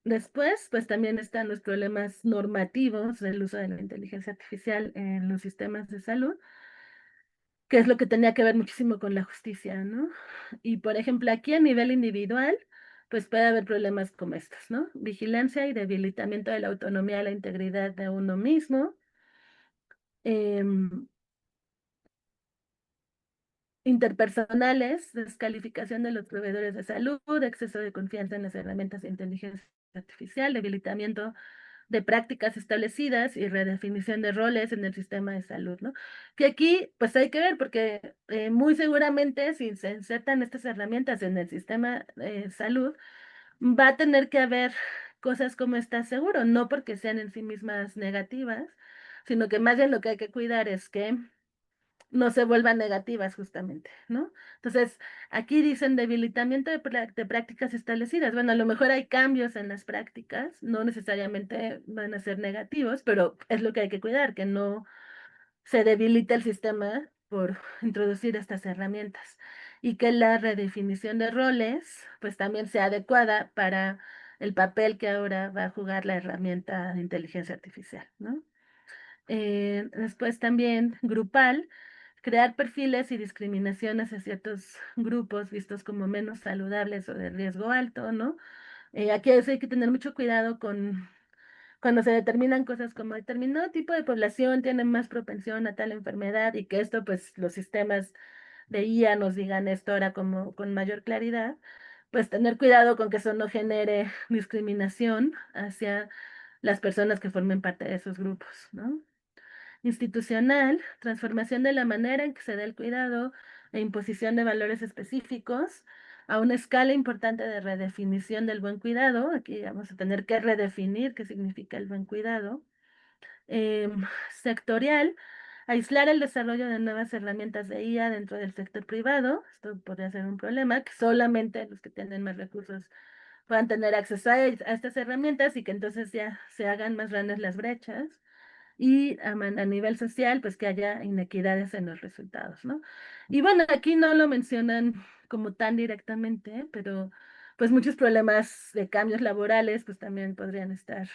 Después, pues también están los problemas normativos del uso de la inteligencia artificial en los sistemas de salud, que es lo que tenía que ver muchísimo con la justicia, ¿no? Y por ejemplo, aquí a nivel individual, pues puede haber problemas como estos, ¿no? Vigilancia y debilitamiento de la autonomía y la integridad de uno mismo. em, Interpersonales, descalificación de los proveedores de salud, exceso de confianza en las herramientas de inteligencia artificial, debilitamiento de prácticas establecidas y redefinición de roles en el sistema de salud, ¿no? Que aquí, pues hay que ver, porque muy seguramente si se insertan estas herramientas en el sistema de salud, va a tener que haber cosas como estas seguro, no porque sean en sí mismas negativas, sino que más bien lo que hay que cuidar es que no se vuelvan negativas justamente, ¿no? Entonces, aquí dicen debilitamiento de prácticas establecidas. Bueno, a lo mejor hay cambios en las prácticas, no necesariamente van a ser negativos, pero es lo que hay que cuidar, que no se debilite el sistema por introducir estas herramientas y que la redefinición de roles, pues también sea adecuada para el papel que ahora va a jugar la herramienta de inteligencia artificial, ¿no? Después también grupal, crear perfiles y discriminación hacia ciertos grupos vistos como menos saludables o de riesgo alto, ¿no? Aquí hay que tener mucho cuidado con cuando se determinan cosas como determinado tipo de población tiene más propensión a tal enfermedad y que esto, pues los sistemas de IA nos digan esto ahora como con mayor claridad, pues tener cuidado con que eso no genere discriminación hacia las personas que formen parte de esos grupos, ¿no? Institucional, transformación de la manera en que se da el cuidado e imposición de valores específicos a una escala importante de redefinición del buen cuidado. Aquí vamos a tener que redefinir qué significa el buen cuidado. Em, Sectorial, aislar el desarrollo de nuevas herramientas de IA dentro del sector privado. Esto podría ser un problema, que solamente los que tienen más recursos puedan tener acceso a estas herramientas y que entonces ya se hagan más grandes las brechas y a nivel social, pues que haya inequidades en los resultados, ¿no? Y bueno, aquí no lo mencionan como tan directamente, pero pues muchos problemas de cambios laborales, pues también podrían estar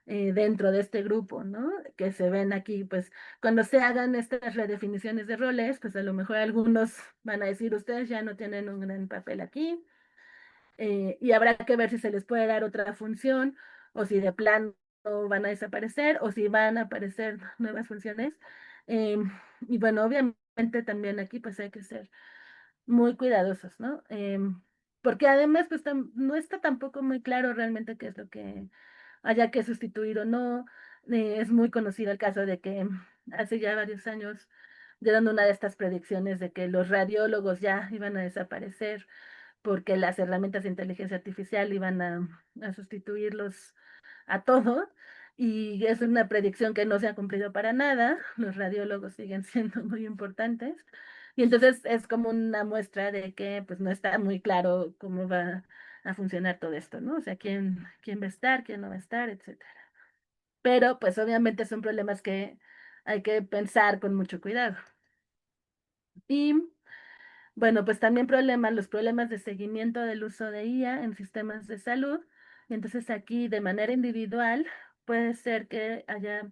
dentro de este grupo, ¿no? Que se ven aquí, pues cuando se hagan estas redefiniciones de roles, pues a lo mejor algunos van a decir, ustedes ya no tienen un gran papel aquí, y habrá que ver si se les puede dar otra función o si de plano van a desaparecer o si van a aparecer nuevas funciones. Y bueno, obviamente también aquí pues hay que ser muy cuidadosos, ¿no? Porque además pues no está tampoco muy claro realmente qué es lo que haya que sustituir o no. Es muy conocido el caso de que hace ya varios años dieron una de estas predicciones de que los radiólogos ya iban a desaparecer porque las herramientas de inteligencia artificial iban a sustituirlos a todos. Y es una predicción que no se ha cumplido para nada. Los radiólogos siguen siendo muy importantes. Y entonces es como una muestra de que pues no está muy claro cómo va a funcionar todo esto, ¿no? O sea, quién va a estar, quién no va a estar, etcétera. Pero pues obviamente son problemas que hay que pensar con mucho cuidado. Y bueno, pues también los problemas de seguimiento del uso de IA en sistemas de salud. Y entonces aquí de manera individual puede ser que haya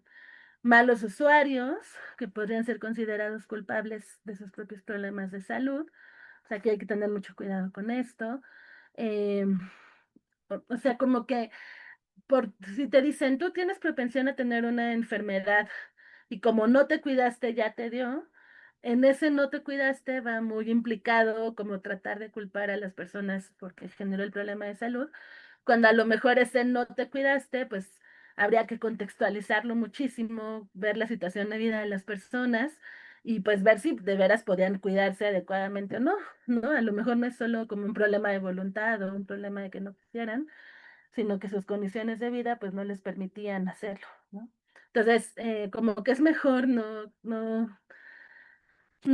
malos usuarios que podrían ser considerados culpables de sus propios problemas de salud. O sea, que hay que tener mucho cuidado con esto. Em, o sea, como que si te dicen, tú tienes propensión a tener una enfermedad y como no te cuidaste, ya te dio, en ese no te cuidaste va muy implicado como tratar de culpar a las personas porque generó el problema de salud, cuando a lo mejor ese no te cuidaste, pues habría que contextualizarlo muchísimo, ver la situación de vida de las personas y pues ver si de veras podían cuidarse adecuadamente o no, ¿no? A lo mejor no es solo como un problema de voluntad o un problema de que no quisieran, sino que sus condiciones de vida pues no les permitían hacerlo, ¿no? Entonces, como que es mejor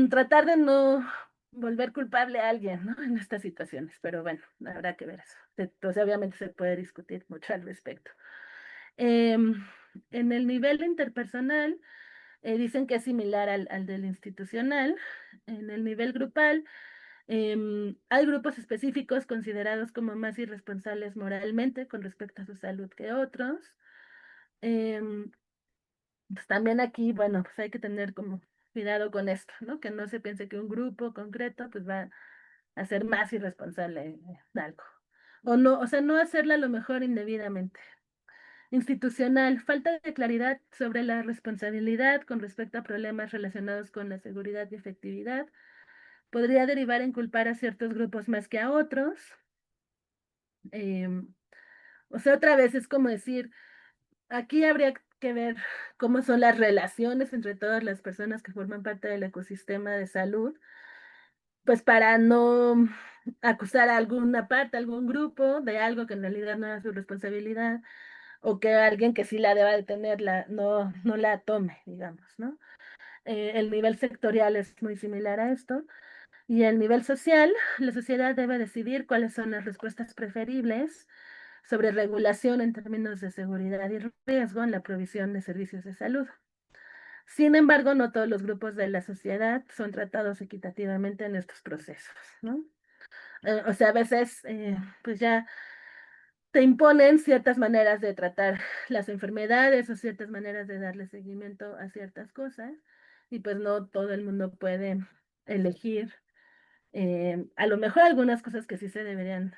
tratar de no volver culpable a alguien, ¿no? En estas situaciones, pero bueno, habrá que ver eso. Entonces, obviamente se puede discutir mucho al respecto. Em, en el nivel interpersonal, dicen que es similar al del institucional. En el nivel grupal, hay grupos específicos considerados como más irresponsables moralmente con respecto a su salud que otros. Em, pues también aquí, bueno, pues hay que tener como cuidado con esto, ¿no? Que no se piense que un grupo concreto pues va a ser más irresponsable de algo. O no, o sea, no hacerla a lo mejor indebidamente. Institucional, falta de claridad sobre la responsabilidad con respecto a problemas relacionados con la seguridad y efectividad. Podría derivar en culpar a ciertos grupos más que a otros. Em, o sea, otra vez es como decir, aquí habría que ver cómo son las relaciones entre todas las personas que forman parte del ecosistema de salud, pues para no acusar a alguna parte, a algún grupo de algo que en realidad no era su responsabilidad, o que alguien que sí la deba de tenerla no la tome, digamos, ¿no? El nivel sectorial es muy similar a esto. Y el nivel social, la sociedad debe decidir cuáles son las respuestas preferibles sobre regulación en términos de seguridad y riesgo en la provisión de servicios de salud. Sin embargo, no todos los grupos de la sociedad son tratados equitativamente en estos procesos, ¿no? O sea, a veces, pues ya te imponen ciertas maneras de tratar las enfermedades o ciertas maneras de darle seguimiento a ciertas cosas, y pues no todo el mundo puede elegir. A lo mejor algunas cosas que sí se deberían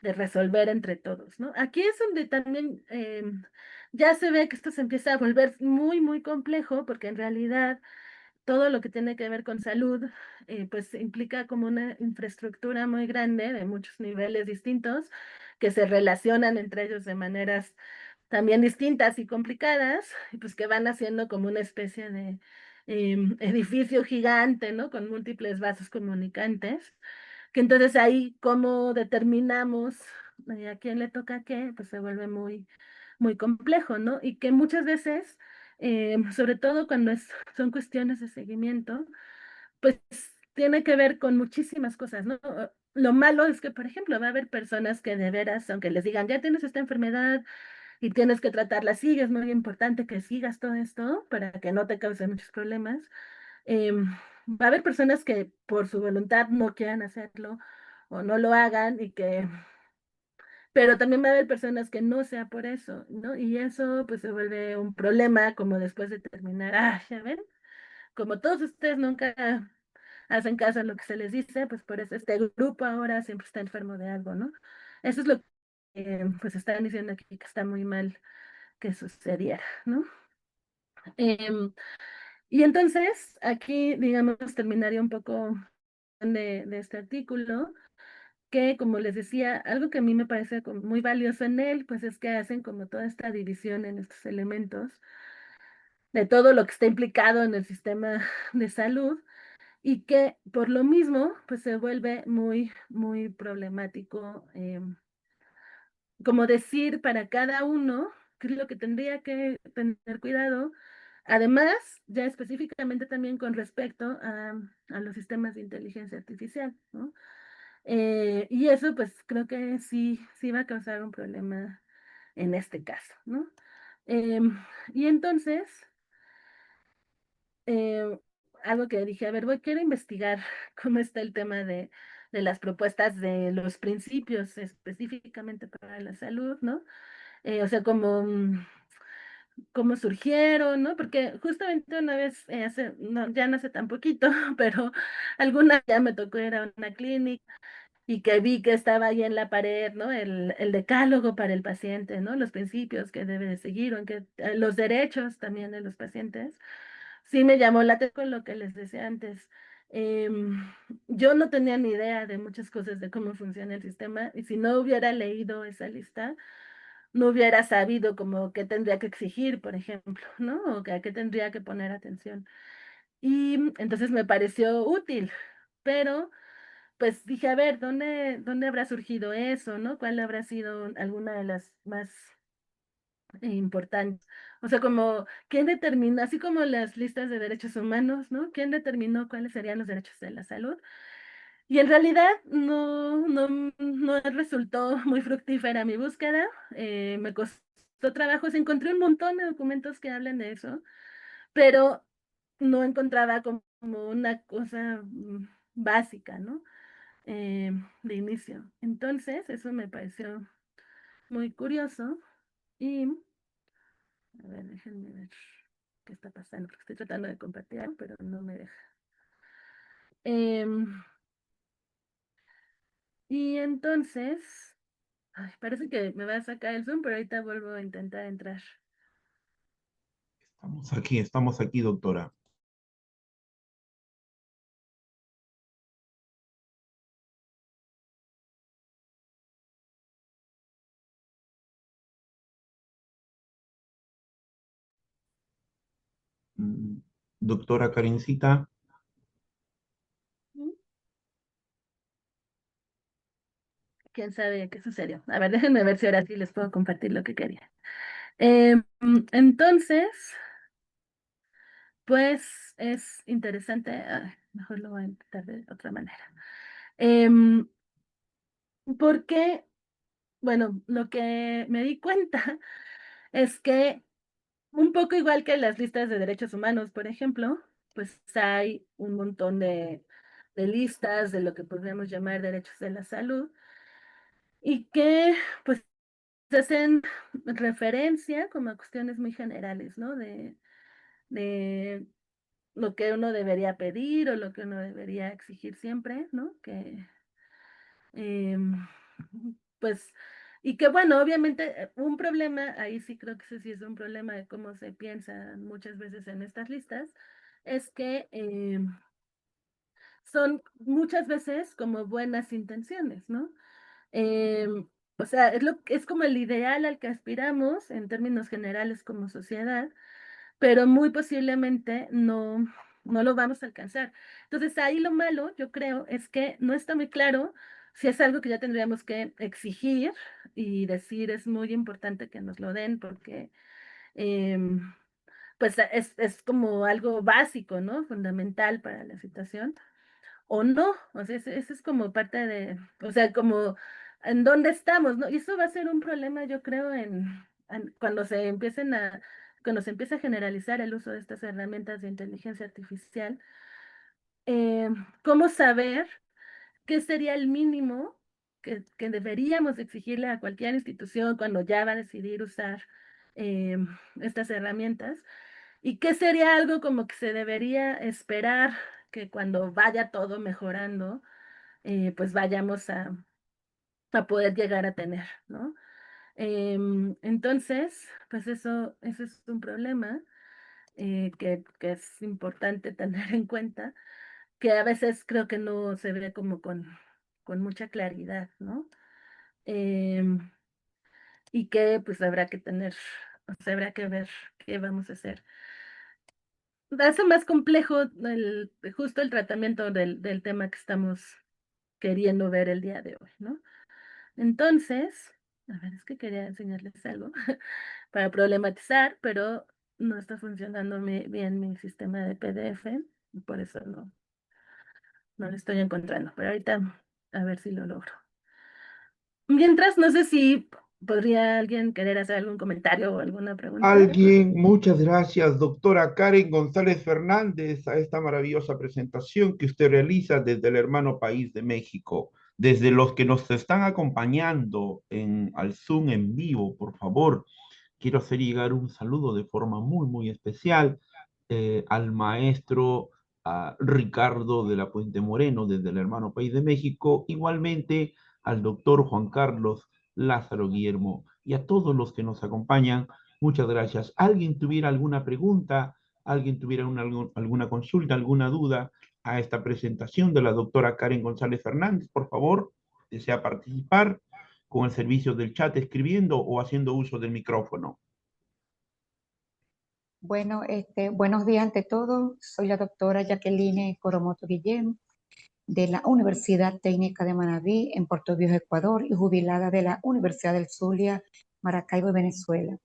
de resolver entre todos, ¿no? Aquí es donde también ya se ve que esto se empieza a volver muy, muy complejo, porque en realidad todo lo que tiene que ver con salud, pues implica como una infraestructura muy grande de muchos niveles distintos que se relacionan entre ellos de maneras también distintas y complicadas, y pues que van haciendo como una especie de edificio gigante, ¿no? Con múltiples vasos comunicantes, que entonces ahí cómo determinamos a quién le toca qué, pues se vuelve muy, muy complejo, ¿no? Y que muchas veces, sobre todo cuando son cuestiones de seguimiento, pues tiene que ver con muchísimas cosas, ¿no? Lo malo es que, por ejemplo, va a haber personas que de veras, aunque les digan, ya tienes esta enfermedad y tienes que tratarla, sí, es muy importante que sigas todo esto para que no te cause muchos problemas. Em, Va a haber personas que por su voluntad no quieran hacerlo o no lo hagan y que pero también va a haber personas que no sea por eso, ¿no? Y eso pues se vuelve un problema como después de terminar, ya ven, como todos ustedes nunca hacen caso a lo que se les dice, pues por eso este grupo ahora siempre está enfermo de algo, ¿no? Eso es lo que pues están diciendo aquí que está muy mal que sucediera, ¿no? Em, y entonces aquí, digamos, terminaría un poco de este artículo, que como les decía, algo que a mí me parece como muy valioso en él, pues es que hacen como toda esta división en estos elementos de todo lo que está implicado en el sistema de salud y que por lo mismo, pues se vuelve muy, muy problemático, como decir para cada uno qué es lo que tendría que tener cuidado. Además, ya específicamente también con respecto a los sistemas de inteligencia artificial, ¿no? Y eso, pues creo que sí, sí va a causar un problema en este caso, ¿no? Em, y entonces, eh, algo que dije, a ver, quiero investigar cómo está el tema de las propuestas de los principios específicamente para la salud, ¿no? O sea, como cómo surgieron, ¿no? Porque justamente una vez, no, ya no hace tan poquito, pero alguna ya me tocó ir a una clínica y que vi que estaba ahí en la pared, ¿no? El decálogo para el paciente, ¿no? Los principios que debe de seguir, o en que los derechos también de los pacientes. Sí me llamó la atención con lo que les decía antes. Em, yo no tenía ni idea de muchas cosas de cómo funciona el sistema y si no hubiera leído esa lista, no hubiera sabido como qué tendría que exigir, por ejemplo, ¿no? O a qué tendría que poner atención. Y entonces me pareció útil, pero pues dije, a ver, ¿dónde habrá surgido eso, ¿no? ¿Cuál habrá sido alguna de las más importantes? O sea, como, ¿quién determinó, así como las listas de derechos humanos, ¿no? ¿Quién determinó cuáles serían los derechos de la salud? Y en realidad no resultó muy fructífera mi búsqueda. Me costó trabajo. Encontré un montón de documentos que hablan de eso, pero no encontraba como una cosa básica, ¿no? De inicio. Entonces, eso me pareció muy curioso. Y, a ver, déjenme ver qué está pasando, porque estoy tratando de compartir algo, pero no me deja. Em, y entonces, ay, parece que me va a sacar el Zoom, pero ahorita vuelvo a intentar entrar. Estamos aquí, doctora. Mm, Doctora Karencita, ¿Mm? ¿Quién sabe qué sucedió? A ver, déjenme ver si ahora sí les puedo compartir lo que quería. Entonces, pues es interesante. Ay, mejor lo voy a intentar de otra manera. Em, Porque, bueno, lo que me di cuenta es que un poco igual que las listas de derechos humanos, por ejemplo, pues hay un montón de listas de lo que podríamos llamar derechos de la salud y que pues hacen referencia como a cuestiones muy generales, ¿no? De lo que uno debería pedir o lo que uno debería exigir siempre, ¿no? Em, pues, y que bueno, obviamente un problema, ahí sí creo que ese sí es un problema de cómo se piensa muchas veces en estas listas, es que son muchas veces como buenas intenciones, ¿no? O sea, es como el ideal al que aspiramos en términos generales como sociedad, pero muy posiblemente no lo vamos a alcanzar. Entonces, ahí lo malo, yo creo, es que no está muy claro si es algo que ya tendríamos que exigir y decir es muy importante que nos lo den porque em, pues es como algo básico, ¿no? Fundamental para la situación o no, o sea, ese es como parte de, o sea, como en dónde estamos, ¿no? Y eso va a ser un problema, yo creo, cuando se empiece a generalizar el uso de estas herramientas de inteligencia artificial, ¿cómo saber qué sería el mínimo que deberíamos exigirle a cualquier institución cuando ya va a decidir usar estas herramientas, y qué sería algo como que se debería esperar que cuando vaya todo mejorando, pues vayamos a poder llegar a tener, ¿no? Entonces, pues eso es un problema que es importante tener en cuenta, que a veces creo que no se ve como con mucha claridad, ¿no? Em, y que pues habrá que tener, o sea, habrá que ver qué vamos a hacer. Hace más complejo justo el tratamiento del tema que estamos queriendo ver el día de hoy, ¿no? Entonces, a ver, es que quería enseñarles algo para problematizar, pero no está funcionando bien mi sistema de PDF, y por eso no lo estoy encontrando, pero ahorita a ver si lo logro. Mientras, no sé si podría alguien querer hacer algún comentario o alguna pregunta. Alguien, muchas gracias, doctora Karen González Fernández, a esta maravillosa presentación que usted realiza desde el hermano país de México. Desde los que nos están acompañando al Zoom en vivo, por favor, quiero hacer llegar un saludo de forma muy especial al maestro Ricardo de la Puente Moreno, desde el hermano país de México, igualmente al doctor Juan Carlos Lázaro Guillermo y a todos los que nos acompañan. Muchas gracias. ¿Alguien tuviera alguna pregunta? ¿Alguien tuviera alguna consulta, alguna duda a esta presentación de la doctora Karen González Fernández? Por favor, desea participar con el servicio del chat escribiendo o haciendo uso del micrófono. Bueno, buenos días ante todo. Soy la doctora Jacqueline Coromoto Guillén de la Universidad Técnica de Manabí en Puerto Viejo, Ecuador, y jubilada de la Universidad del Zulia, Maracaibo, Venezuela.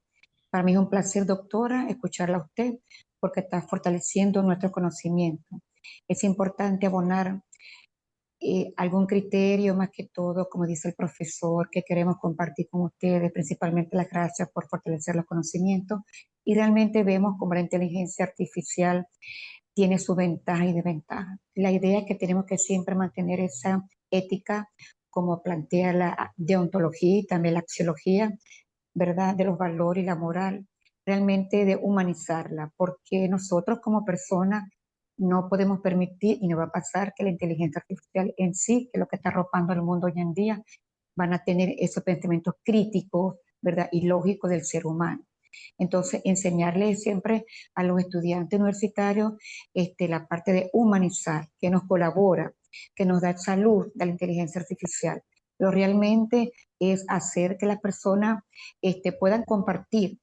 Para mí es un placer, doctora, escucharla a usted porque está fortaleciendo nuestro conocimiento. Es importante abonar algún criterio más que todo, como dice el profesor, que queremos compartir con ustedes, principalmente las gracias por fortalecer los conocimientos. Y realmente vemos como la inteligencia artificial tiene su ventaja y desventaja. La idea es que tenemos que siempre mantener esa ética, como plantea la deontología y también la axiología, ¿verdad? De los valores y la moral, realmente de humanizarla, porque nosotros como personas no podemos permitir y no va a pasar que la inteligencia artificial en sí, que es lo que está arropando el mundo hoy en día, van a tener esos pensamientos críticos, ¿verdad? Y lógicos del ser humano. Entonces, enseñarle siempre a los estudiantes universitarios la parte de humanizar, que nos colabora, que nos da salud de la inteligencia artificial, pero realmente es hacer que las personas puedan compartir,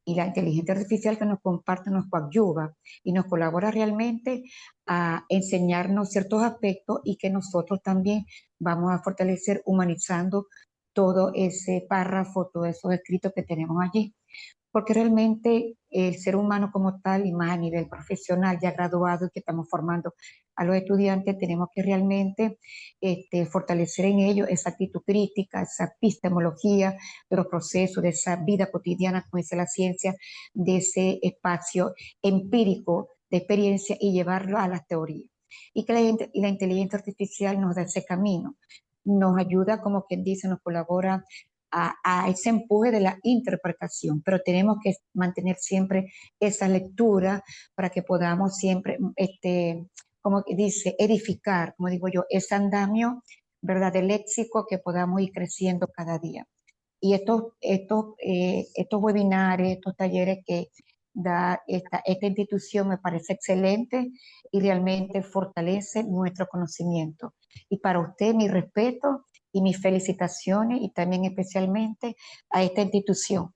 y la inteligencia artificial que nos comparte nos coadyuva y nos colabora realmente a enseñarnos ciertos aspectos y que nosotros también vamos a fortalecer humanizando todo ese párrafo, todos esos escritos que tenemos allí, porque realmente el ser humano como tal, y más a nivel profesional, ya graduado y que estamos formando a los estudiantes, tenemos que realmente fortalecer en ellos esa actitud crítica, esa epistemología de los procesos, de esa vida cotidiana, como dice la ciencia, de ese espacio empírico de experiencia y llevarlo a las teorías. Y que la inteligencia artificial nos da ese camino, nos ayuda, como quien dice, nos colabora a ese empuje de la interpretación, pero tenemos que mantener siempre esa lectura para que podamos siempre, como dice, edificar, como digo yo, ese andamio, ¿verdad?, del léxico que podamos ir creciendo cada día. Y estos webinars, estos talleres que da esta institución me parece excelente y realmente fortalece nuestro conocimiento. Y para usted mi respeto y mis felicitaciones y también especialmente a esta institución,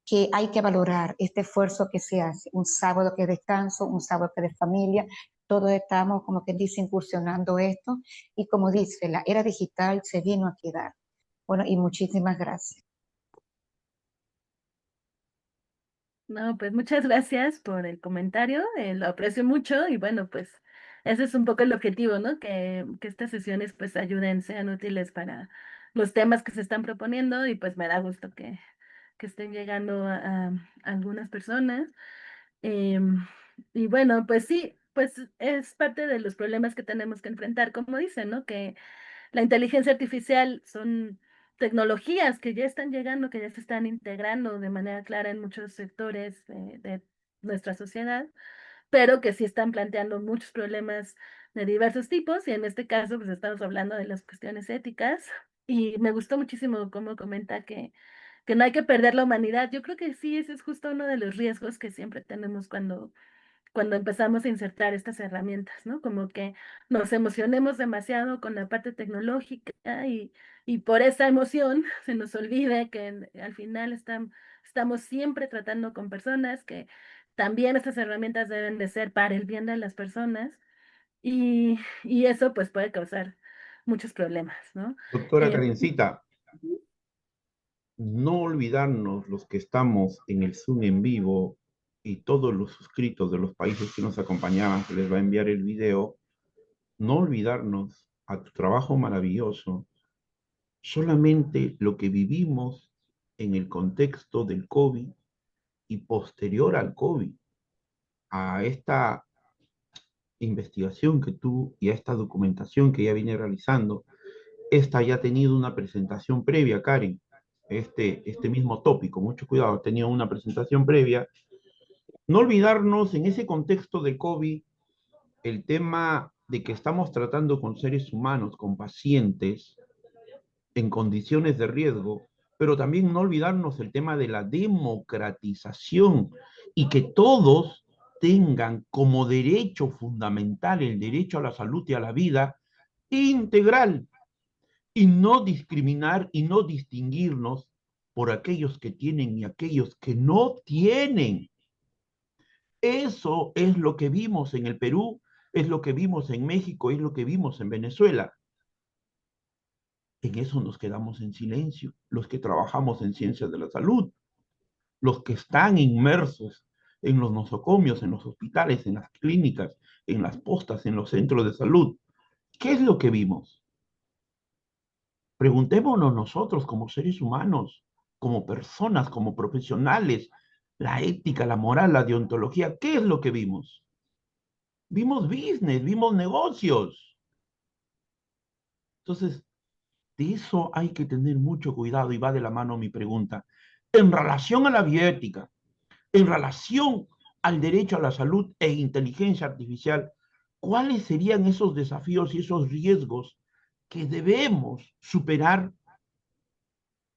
que hay que valorar este esfuerzo que se hace, un sábado que es descanso, un sábado que es de familia, todos estamos, como que dice, incursionando esto y como dice, la era digital se vino a quedar. Bueno, y muchísimas gracias. No, pues muchas gracias por el comentario, lo aprecio mucho y bueno, pues ese es un poco el objetivo, ¿no? Que estas sesiones pues ayuden, sean útiles para los temas que se están proponiendo y pues me da gusto que estén llegando a algunas personas. Em, y bueno, pues sí, pues es parte de los problemas que tenemos que enfrentar, como dicen, ¿no? Que la inteligencia artificial son tecnologías que ya están llegando, que ya se están integrando de manera clara en muchos sectores de nuestra sociedad, pero que sí están planteando muchos problemas de diversos tipos, y en este caso pues estamos hablando de las cuestiones éticas, y me gustó muchísimo cómo comenta que no hay que perder la humanidad. Yo creo que sí, ese es justo uno de los riesgos que siempre tenemos cuando empezamos a insertar estas herramientas, ¿no? Como que nos emocionemos demasiado con la parte tecnológica y por esa emoción se nos olvide que al final estamos siempre tratando con personas, que también estas herramientas deben de ser para el bien de las personas y eso pues puede causar muchos problemas, ¿no? Doctora Eh, Karencita, no olvidarnos los que estamos en el Zoom en vivo y todos los suscritos de los países que nos acompañaban, se les va a enviar el video, no olvidarnos a tu trabajo maravilloso, solamente lo que vivimos en el contexto del COVID y posterior al COVID, a esta investigación que tú y a esta documentación que ya viene realizando. Esta ya ha tenido una presentación previa, Karen, este mismo tópico, mucho cuidado, ha tenido una presentación previa. No olvidarnos en ese contexto de COVID el tema de que estamos tratando con seres humanos, con pacientes en condiciones de riesgo, pero también no olvidarnos el tema de la democratización y que todos tengan como derecho fundamental el derecho a la salud y a la vida integral, y no discriminar y no distinguirnos por aquellos que tienen y aquellos que no tienen. Eso es lo que vimos en el Perú, es lo que vimos en México, es lo que vimos en Venezuela. En eso nos quedamos en silencio, los que trabajamos en ciencias de la salud, los que están inmersos en los nosocomios, en los hospitales, en las clínicas, en las postas, en los centros de salud. ¿Qué es lo que vimos? Preguntémonos nosotros como seres humanos, como personas, como profesionales, la ética, la moral, la deontología, ¿qué es lo que vimos? Vimos business, vimos negocios. Entonces, de eso hay que tener mucho cuidado y va de la mano mi pregunta. En relación a la bioética, en relación al derecho a la salud e inteligencia artificial, ¿cuáles serían esos desafíos y esos riesgos que debemos superar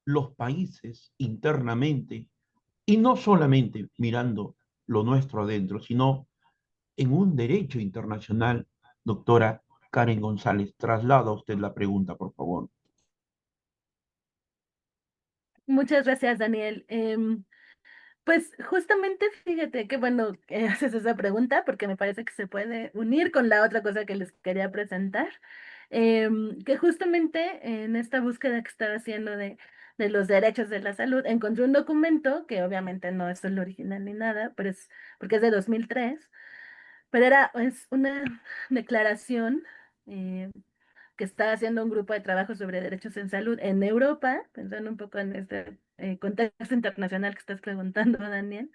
los países internamente, y no solamente mirando lo nuestro adentro, sino en un derecho internacional? Doctora Karen González, traslada usted la pregunta, por favor. Muchas gracias, Daniel. Pues justamente fíjate que bueno que haces esa pregunta porque me parece que se puede unir con la otra cosa que les quería presentar, que justamente en esta búsqueda que estaba haciendo de los derechos de la salud encontré un documento que obviamente no es el original ni nada, pero es porque es de 2003, pero es una declaración eh, que está haciendo un grupo de trabajo sobre derechos en salud en Europa, pensando un poco en este contexto internacional que estás preguntando, Daniel,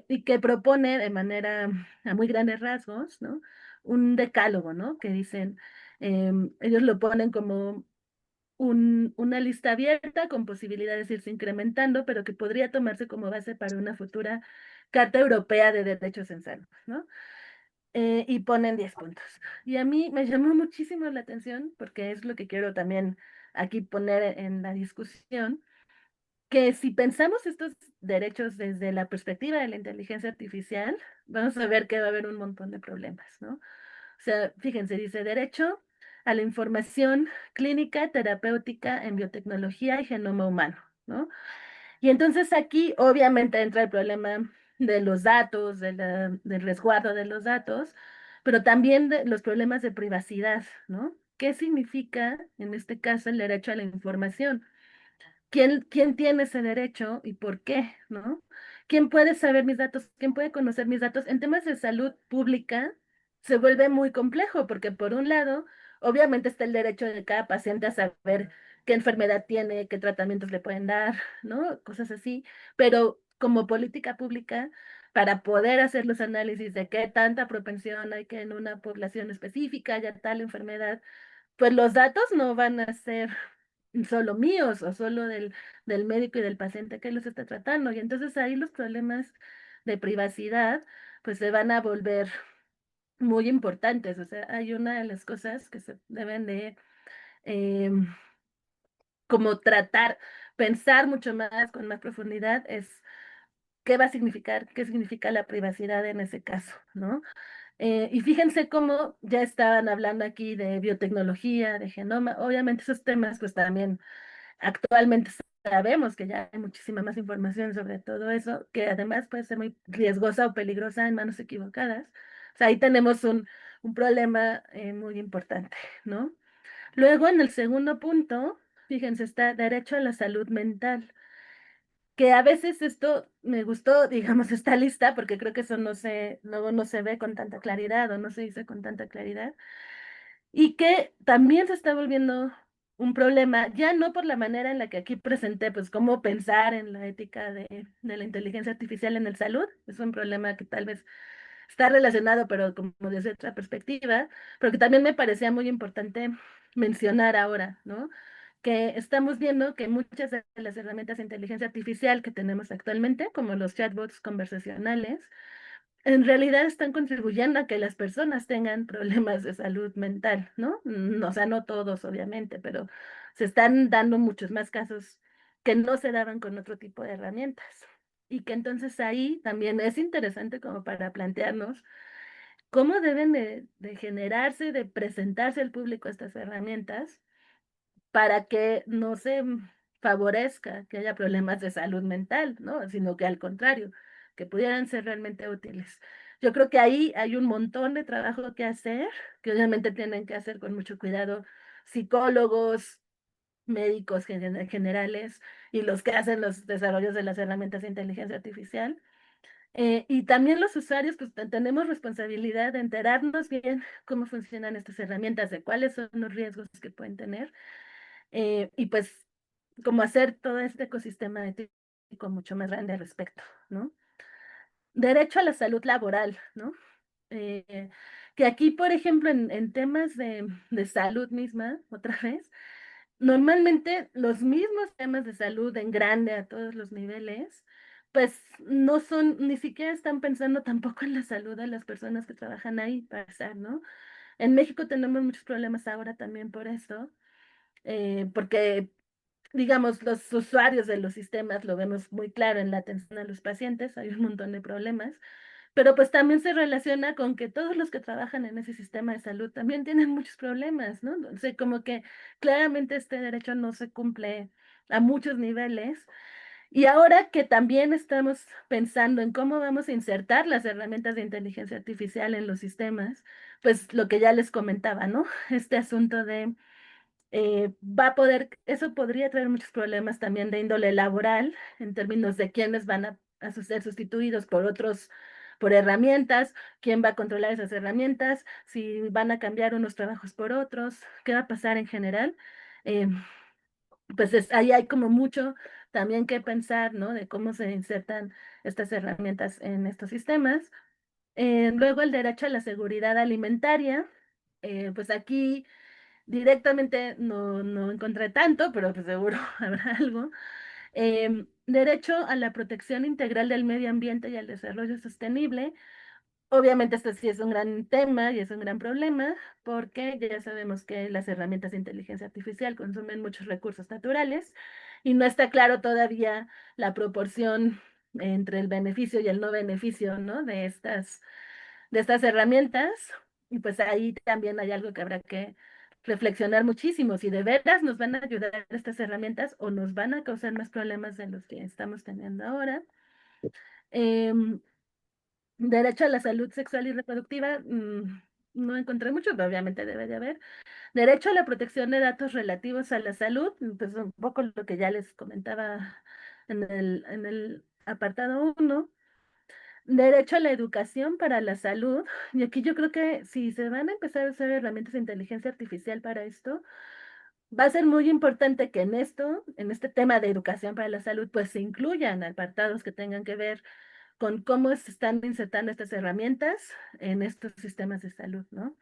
y que propone de manera a muy grandes rasgos, ¿no? Un decálogo, ¿no? Que dicen, ellos lo ponen como una lista abierta con posibilidades de irse incrementando, pero que podría tomarse como base para una futura Carta Europea de Derechos en Salud, ¿no? Y ponen 10 puntos. Y a mí me llamó muchísimo la atención, porque es lo que quiero también aquí poner en la discusión, que si pensamos estos derechos desde la perspectiva de la inteligencia artificial, vamos a ver que va a haber un montón de problemas, ¿no? O sea, fíjense, dice derecho a la información clínica, terapéutica en biotecnología y genoma humano, ¿no? Y entonces aquí obviamente entra el problema de los datos, del resguardo de los datos, pero también de los problemas de privacidad, ¿no? ¿Qué significa en este caso el derecho a la información? ¿Quién tiene ese derecho y por qué, ¿no? ¿Quién puede saber mis datos? ¿Quién puede conocer mis datos? En temas de salud pública se vuelve muy complejo porque por un lado, obviamente está el derecho de cada paciente a saber qué enfermedad tiene, qué tratamientos le pueden dar, ¿no? Cosas así, pero como política pública, para poder hacer los análisis de qué tanta propensión hay que en una población específica haya tal enfermedad, pues los datos no van a ser solo míos o solo del médico y del paciente que los está tratando. Y entonces ahí los problemas de privacidad pues se van a volver muy importantes. O sea, hay una de las cosas que se deben de em, como tratar, pensar mucho más con más profundidad es qué va a significar, qué significa la privacidad en ese caso, ¿no? Y fíjense cómo ya estaban hablando aquí de biotecnología, de genoma. Obviamente esos temas pues también actualmente sabemos que ya hay muchísima más información sobre todo eso, que además puede ser muy riesgosa o peligrosa en manos equivocadas. O sea, ahí tenemos un problema muy importante, ¿no? Luego, en el segundo punto, fíjense, está derecho a la salud mental, que a veces esto me gustó, digamos, esta lista, porque creo que eso luego no se ve con tanta claridad o no se dice con tanta claridad, y que también se está volviendo un problema, ya no por la manera en la que aquí presenté, pues cómo pensar en la ética de la inteligencia artificial en el salud, es un problema que tal vez está relacionado, pero como desde otra perspectiva, pero que también me parecía muy importante mencionar ahora, ¿no? Que estamos viendo que muchas de las herramientas de inteligencia artificial que tenemos actualmente, como los chatbots conversacionales, en realidad están contribuyendo a que las personas tengan problemas de salud mental, ¿no? O sea, no todos, obviamente, pero se están dando muchos más casos que no se daban con otro tipo de herramientas. Y que entonces ahí también es interesante como para plantearnos cómo deben de generarse, de presentarse al público estas herramientas para que no se favorezca que haya problemas de salud mental, ¿no? Sino que al contrario, que pudieran ser realmente útiles. Yo creo que ahí hay un montón de trabajo que hacer, que obviamente tienen que hacer con mucho cuidado psicólogos, médicos generales y los que hacen los desarrollos de las herramientas de inteligencia artificial. Y también los usuarios, pues tenemos responsabilidad de enterarnos bien cómo funcionan estas herramientas, de cuáles son los riesgos que pueden tener y pues como hacer todo este ecosistema ético mucho más grande al respecto, ¿no? Derecho a la salud laboral, ¿no? Eh, que aquí, por ejemplo, en temas de salud misma, otra vez, normalmente los mismos temas de salud en grande a todos los niveles, pues no son, ni siquiera están pensando tampoco en la salud de las personas que trabajan ahí, para empezar, ¿no? En México tenemos muchos problemas ahora también por eso, porque digamos, los usuarios de los sistemas lo vemos muy claro en la atención a los pacientes, hay un montón de problemas, pero pues también se relaciona con que todos los que trabajan en ese sistema de salud también tienen muchos problemas, ¿no? O sea, como que claramente este derecho no se cumple a muchos niveles. Y ahora que también estamos pensando en cómo vamos a insertar las herramientas de inteligencia artificial en los sistemas, pues lo que ya les comentaba, ¿no? Este asunto de eso podría traer muchos problemas también de índole laboral, en términos de quiénes van a ser sustituidos por otros, por herramientas, quién va a controlar esas herramientas, si van a cambiar unos trabajos por otros, qué va a pasar en general. Eh, pues ahí hay como mucho también que pensar, ¿no? De cómo se insertan estas herramientas en estos sistemas. Luego el derecho a la seguridad alimentaria, pues aquí directamente no encontré tanto, pero pues seguro habrá algo. Derecho a la protección integral del medio ambiente y al desarrollo sostenible. Obviamente esto sí es un gran tema y es un gran problema porque ya sabemos que las herramientas de inteligencia artificial consumen muchos recursos naturales y no está claro todavía la proporción entre el beneficio y el no beneficio, ¿no? de estas herramientas. Y pues ahí también hay algo que habrá que reflexionar muchísimo, si de veras nos van a ayudar estas herramientas o nos van a causar más problemas de los que estamos teniendo ahora. Em, Derecho a la salud sexual y reproductiva, no encontré mucho, pero obviamente debe de haber. Derecho a la protección de datos relativos a la salud, pues un poco lo que ya les comentaba en el apartado 1. Derecho a la educación para la salud. Y aquí yo creo que si se van a empezar a usar herramientas de inteligencia artificial para esto, va a ser muy importante que en este tema de educación para la salud, pues se incluyan apartados que tengan que ver con cómo se están insertando estas herramientas en estos sistemas de salud, ¿no?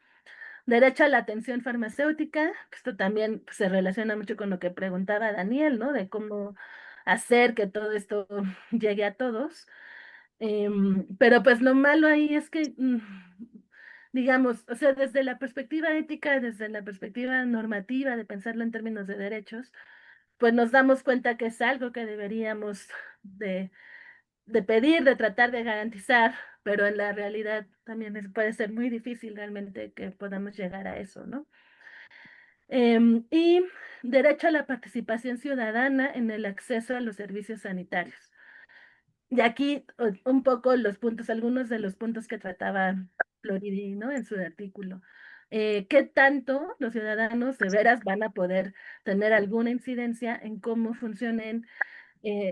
derecho a la atención farmacéutica, que esto también pues, se relaciona mucho con lo que preguntaba Daniel, ¿no? De cómo hacer que todo esto llegue a todos. Pero pues lo malo ahí es que, digamos, o sea, desde la perspectiva ética, desde la perspectiva normativa de pensarlo en términos de derechos, pues nos damos cuenta que es algo que deberíamos de pedir, de tratar de garantizar, pero en la realidad también puede ser muy difícil realmente que podamos llegar a eso, ¿no? Y derecho a la participación ciudadana en el acceso a los servicios sanitarios. Y aquí un poco los puntos, algunos de los puntos que trataba Floridi, ¿no? En su artículo. ¿Qué tanto los ciudadanos de veras van a poder tener alguna incidencia en cómo funcionen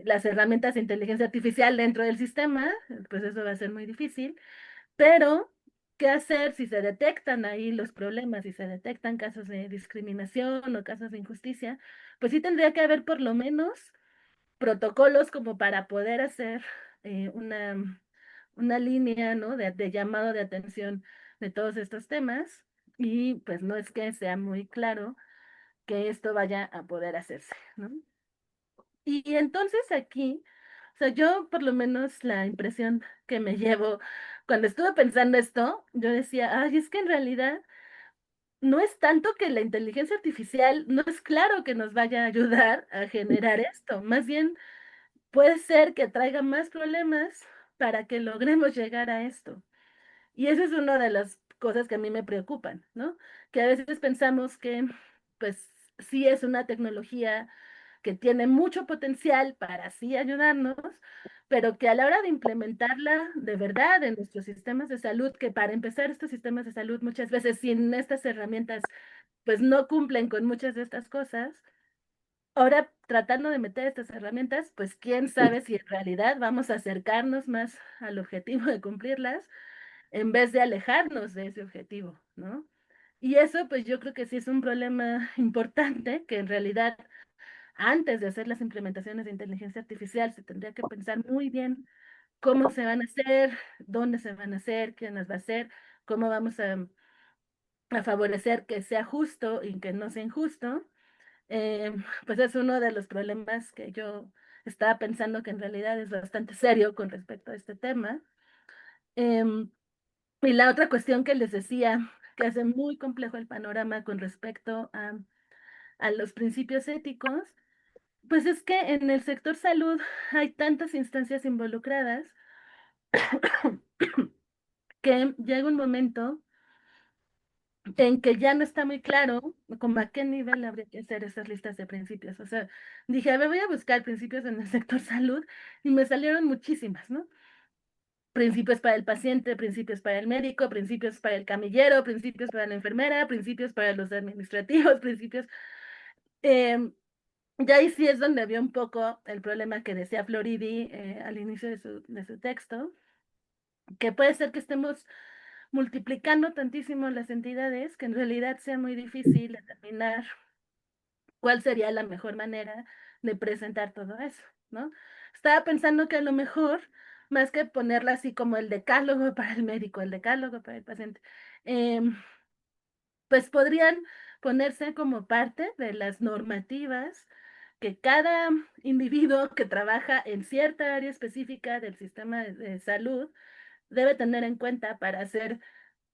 las herramientas de inteligencia artificial dentro del sistema? Pues eso va a ser muy difícil. Pero, ¿qué hacer si se detectan ahí los problemas, si se detectan casos de discriminación o casos de injusticia? Pues sí tendría que haber por lo menos protocolos como para poder hacer una línea, ¿no? de llamado de atención de todos estos temas. Y pues no es que sea muy claro que esto vaya a poder hacerse, ¿no? Y entonces aquí, o sea, yo por lo menos la impresión que me llevo cuando estuve pensando esto, yo decía, ay, es que en realidad no es tanto que la inteligencia artificial, no es claro que nos vaya a ayudar a generar esto, más bien puede ser que traiga más problemas para que logremos llegar a esto. Y eso es una de las cosas que a mí me preocupan, ¿no? Que a veces pensamos que, pues, sí es una tecnología que tiene mucho potencial para sí ayudarnos, pero que a la hora de implementarla de verdad en nuestros sistemas de salud, que para empezar estos sistemas de salud muchas veces sin estas herramientas, pues no cumplen con muchas de estas cosas. Ahora, tratando de meter estas herramientas, pues quién sabe si en realidad vamos a acercarnos más al objetivo de cumplirlas en vez de alejarnos de ese objetivo, ¿no? Y eso, pues yo creo que sí es un problema importante, que en realidad antes de hacer las implementaciones de inteligencia artificial se tendría que pensar muy bien cómo se van a hacer, dónde se van a hacer, quién las va a hacer, cómo vamos a favorecer que sea justo y que no sea injusto. Pues es uno de los problemas que yo estaba pensando que en realidad es bastante serio con respecto a este tema. Em, y la otra cuestión que les decía, que hace muy complejo el panorama con respecto a los principios éticos, pues es que en el sector salud hay tantas instancias involucradas que llega un momento en que ya no está muy claro como a qué nivel habría que hacer esas listas de principios. O sea, dije, a ver, voy a buscar principios en el sector salud y me salieron muchísimas, ¿no? Principios para el paciente, principios para el médico, principios para el camillero, principios para la enfermera, principios para los administrativos, principios... em, ya ahí sí es donde vio un poco el problema que decía Floridi al inicio de su texto, que puede ser que estemos multiplicando tantísimo las entidades que en realidad sea muy difícil determinar cuál sería la mejor manera de presentar todo eso, ¿no? Estaba pensando que a lo mejor, más que ponerla así como el decálogo para el médico, el decálogo para el paciente, em, pues podrían ponerse como parte de las normativas que cada individuo que trabaja en cierta área específica del sistema de salud debe tener en cuenta para hacer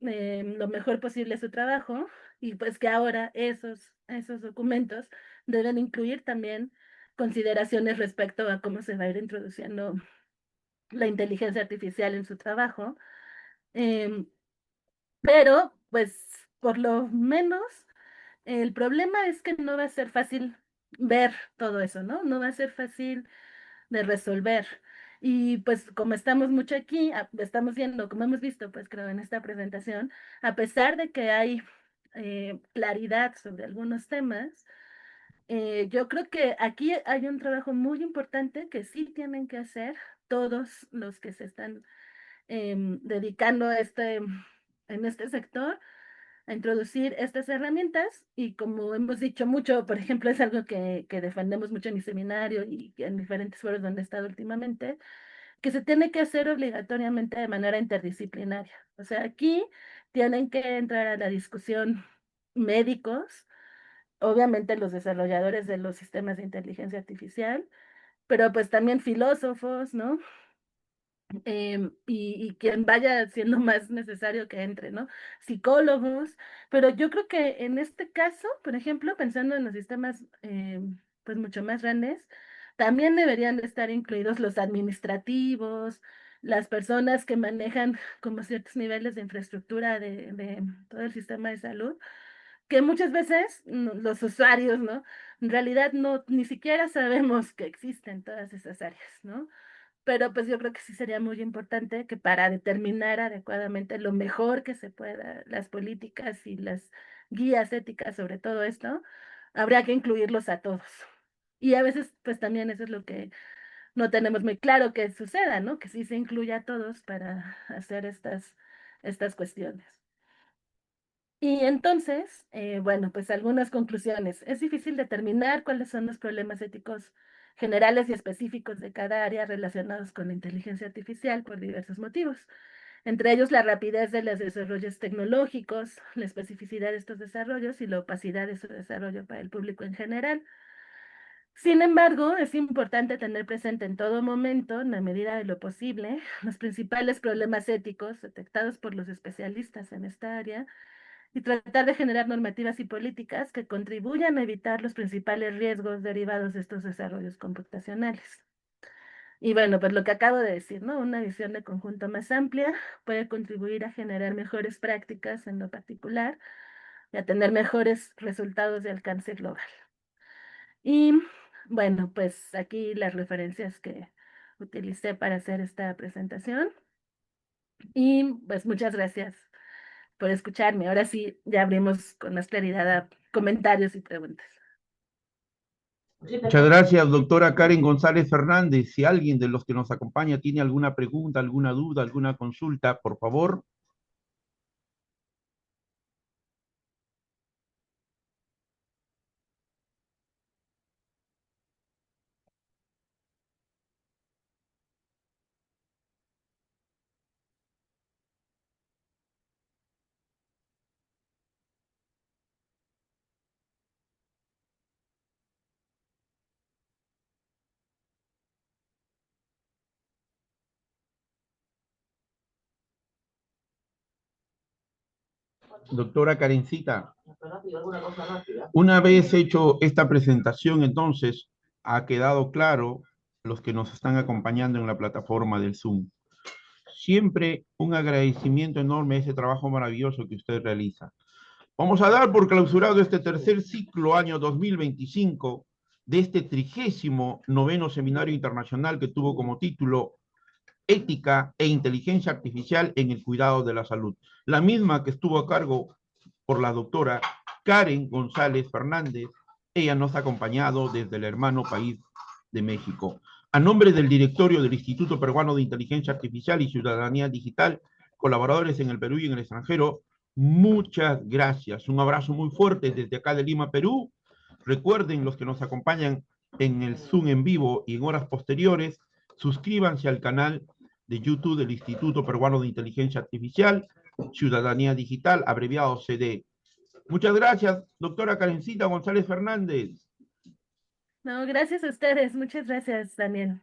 lo mejor posible su trabajo, y pues que ahora esos documentos deben incluir también consideraciones respecto a cómo se va a ir introduciendo la inteligencia artificial en su trabajo. Em, pero pues por lo menos el problema es que no va a ser fácil ver todo eso, ¿no? No va a ser fácil de resolver. Y pues como estamos mucho aquí, estamos viendo, como hemos visto, pues creo en esta presentación, a pesar de que hay claridad sobre algunos temas, yo creo que aquí hay un trabajo muy importante que sí tienen que hacer todos los que se están dedicando a en este sector, a introducir estas herramientas. Y como hemos dicho mucho, por ejemplo, es algo que defendemos mucho en mi seminario y en diferentes foros donde he estado últimamente, que se tiene que hacer obligatoriamente de manera interdisciplinaria. O sea, aquí tienen que entrar a la discusión médicos, obviamente los desarrolladores de los sistemas de inteligencia artificial, pero pues también filósofos, ¿no? Y quien vaya siendo más necesario que entre, ¿no? Psicólogos, pero yo creo que en este caso, por ejemplo, pensando en los sistemas pues mucho más grandes, también deberían de estar incluidos los administrativos, las personas que manejan como ciertos niveles de infraestructura de todo el sistema de salud, que muchas veces los usuarios, ¿no? En realidad no, ni siquiera sabemos que existen todas esas áreas, ¿no? Pero pues yo creo que sí sería muy importante que para determinar adecuadamente lo mejor que se pueda, las políticas y las guías éticas sobre todo esto, habría que incluirlos a todos. Y a veces pues también eso es lo que no tenemos muy claro que suceda, ¿no? Que sí se incluya a todos para hacer estas cuestiones. Y entonces, bueno, pues algunas conclusiones. Es difícil determinar cuáles son los problemas éticos generales y específicos de cada área relacionados con la inteligencia artificial por diversos motivos, entre ellos la rapidez de los desarrollos tecnológicos, la especificidad de estos desarrollos y la opacidad de su desarrollo para el público en general. Sin embargo, es importante tener presente en todo momento, en la medida de lo posible, los principales problemas éticos detectados por los especialistas en esta área y tratar de generar normativas y políticas que contribuyan a evitar los principales riesgos derivados de estos desarrollos computacionales. Y bueno, pues lo que acabo de decir, ¿no? Una visión de conjunto más amplia puede contribuir a generar mejores prácticas en lo particular y a tener mejores resultados de alcance global. Y bueno, pues aquí las referencias que utilicé para hacer esta presentación. Y pues muchas gracias por escucharme. Ahora sí, ya abrimos con más claridad a comentarios y preguntas. Muchas gracias, doctora Karen González Fernández. Si alguien de los que nos acompaña tiene alguna pregunta, alguna duda, alguna consulta, por favor. Doctora Karencita, una vez hecho esta presentación, entonces, ha quedado claro los que nos están acompañando en la plataforma del Zoom. Siempre un agradecimiento enorme a ese trabajo maravilloso que usted realiza. Vamos a dar por clausurado este tercer ciclo año 2025 de este 39º Seminario Internacional que tuvo como título Ética e Inteligencia Artificial en el Cuidado de la Salud. La misma que estuvo a cargo por la doctora Karen González Fernández. Ella nos ha acompañado desde el hermano país de México. A nombre del directorio del Instituto Peruano de Inteligencia Artificial y Ciudadanía Digital, colaboradores en el Perú y en el extranjero, muchas gracias. Un abrazo muy fuerte desde acá de Lima, Perú. Recuerden los que nos acompañan en el Zoom en vivo y en horas posteriores, suscríbanse al canal de YouTube del Instituto Peruano de Inteligencia Artificial, Ciudadanía Digital, abreviado CD. Muchas gracias, doctora Karencita González Fernández. No, gracias a ustedes. Muchas gracias, Daniel.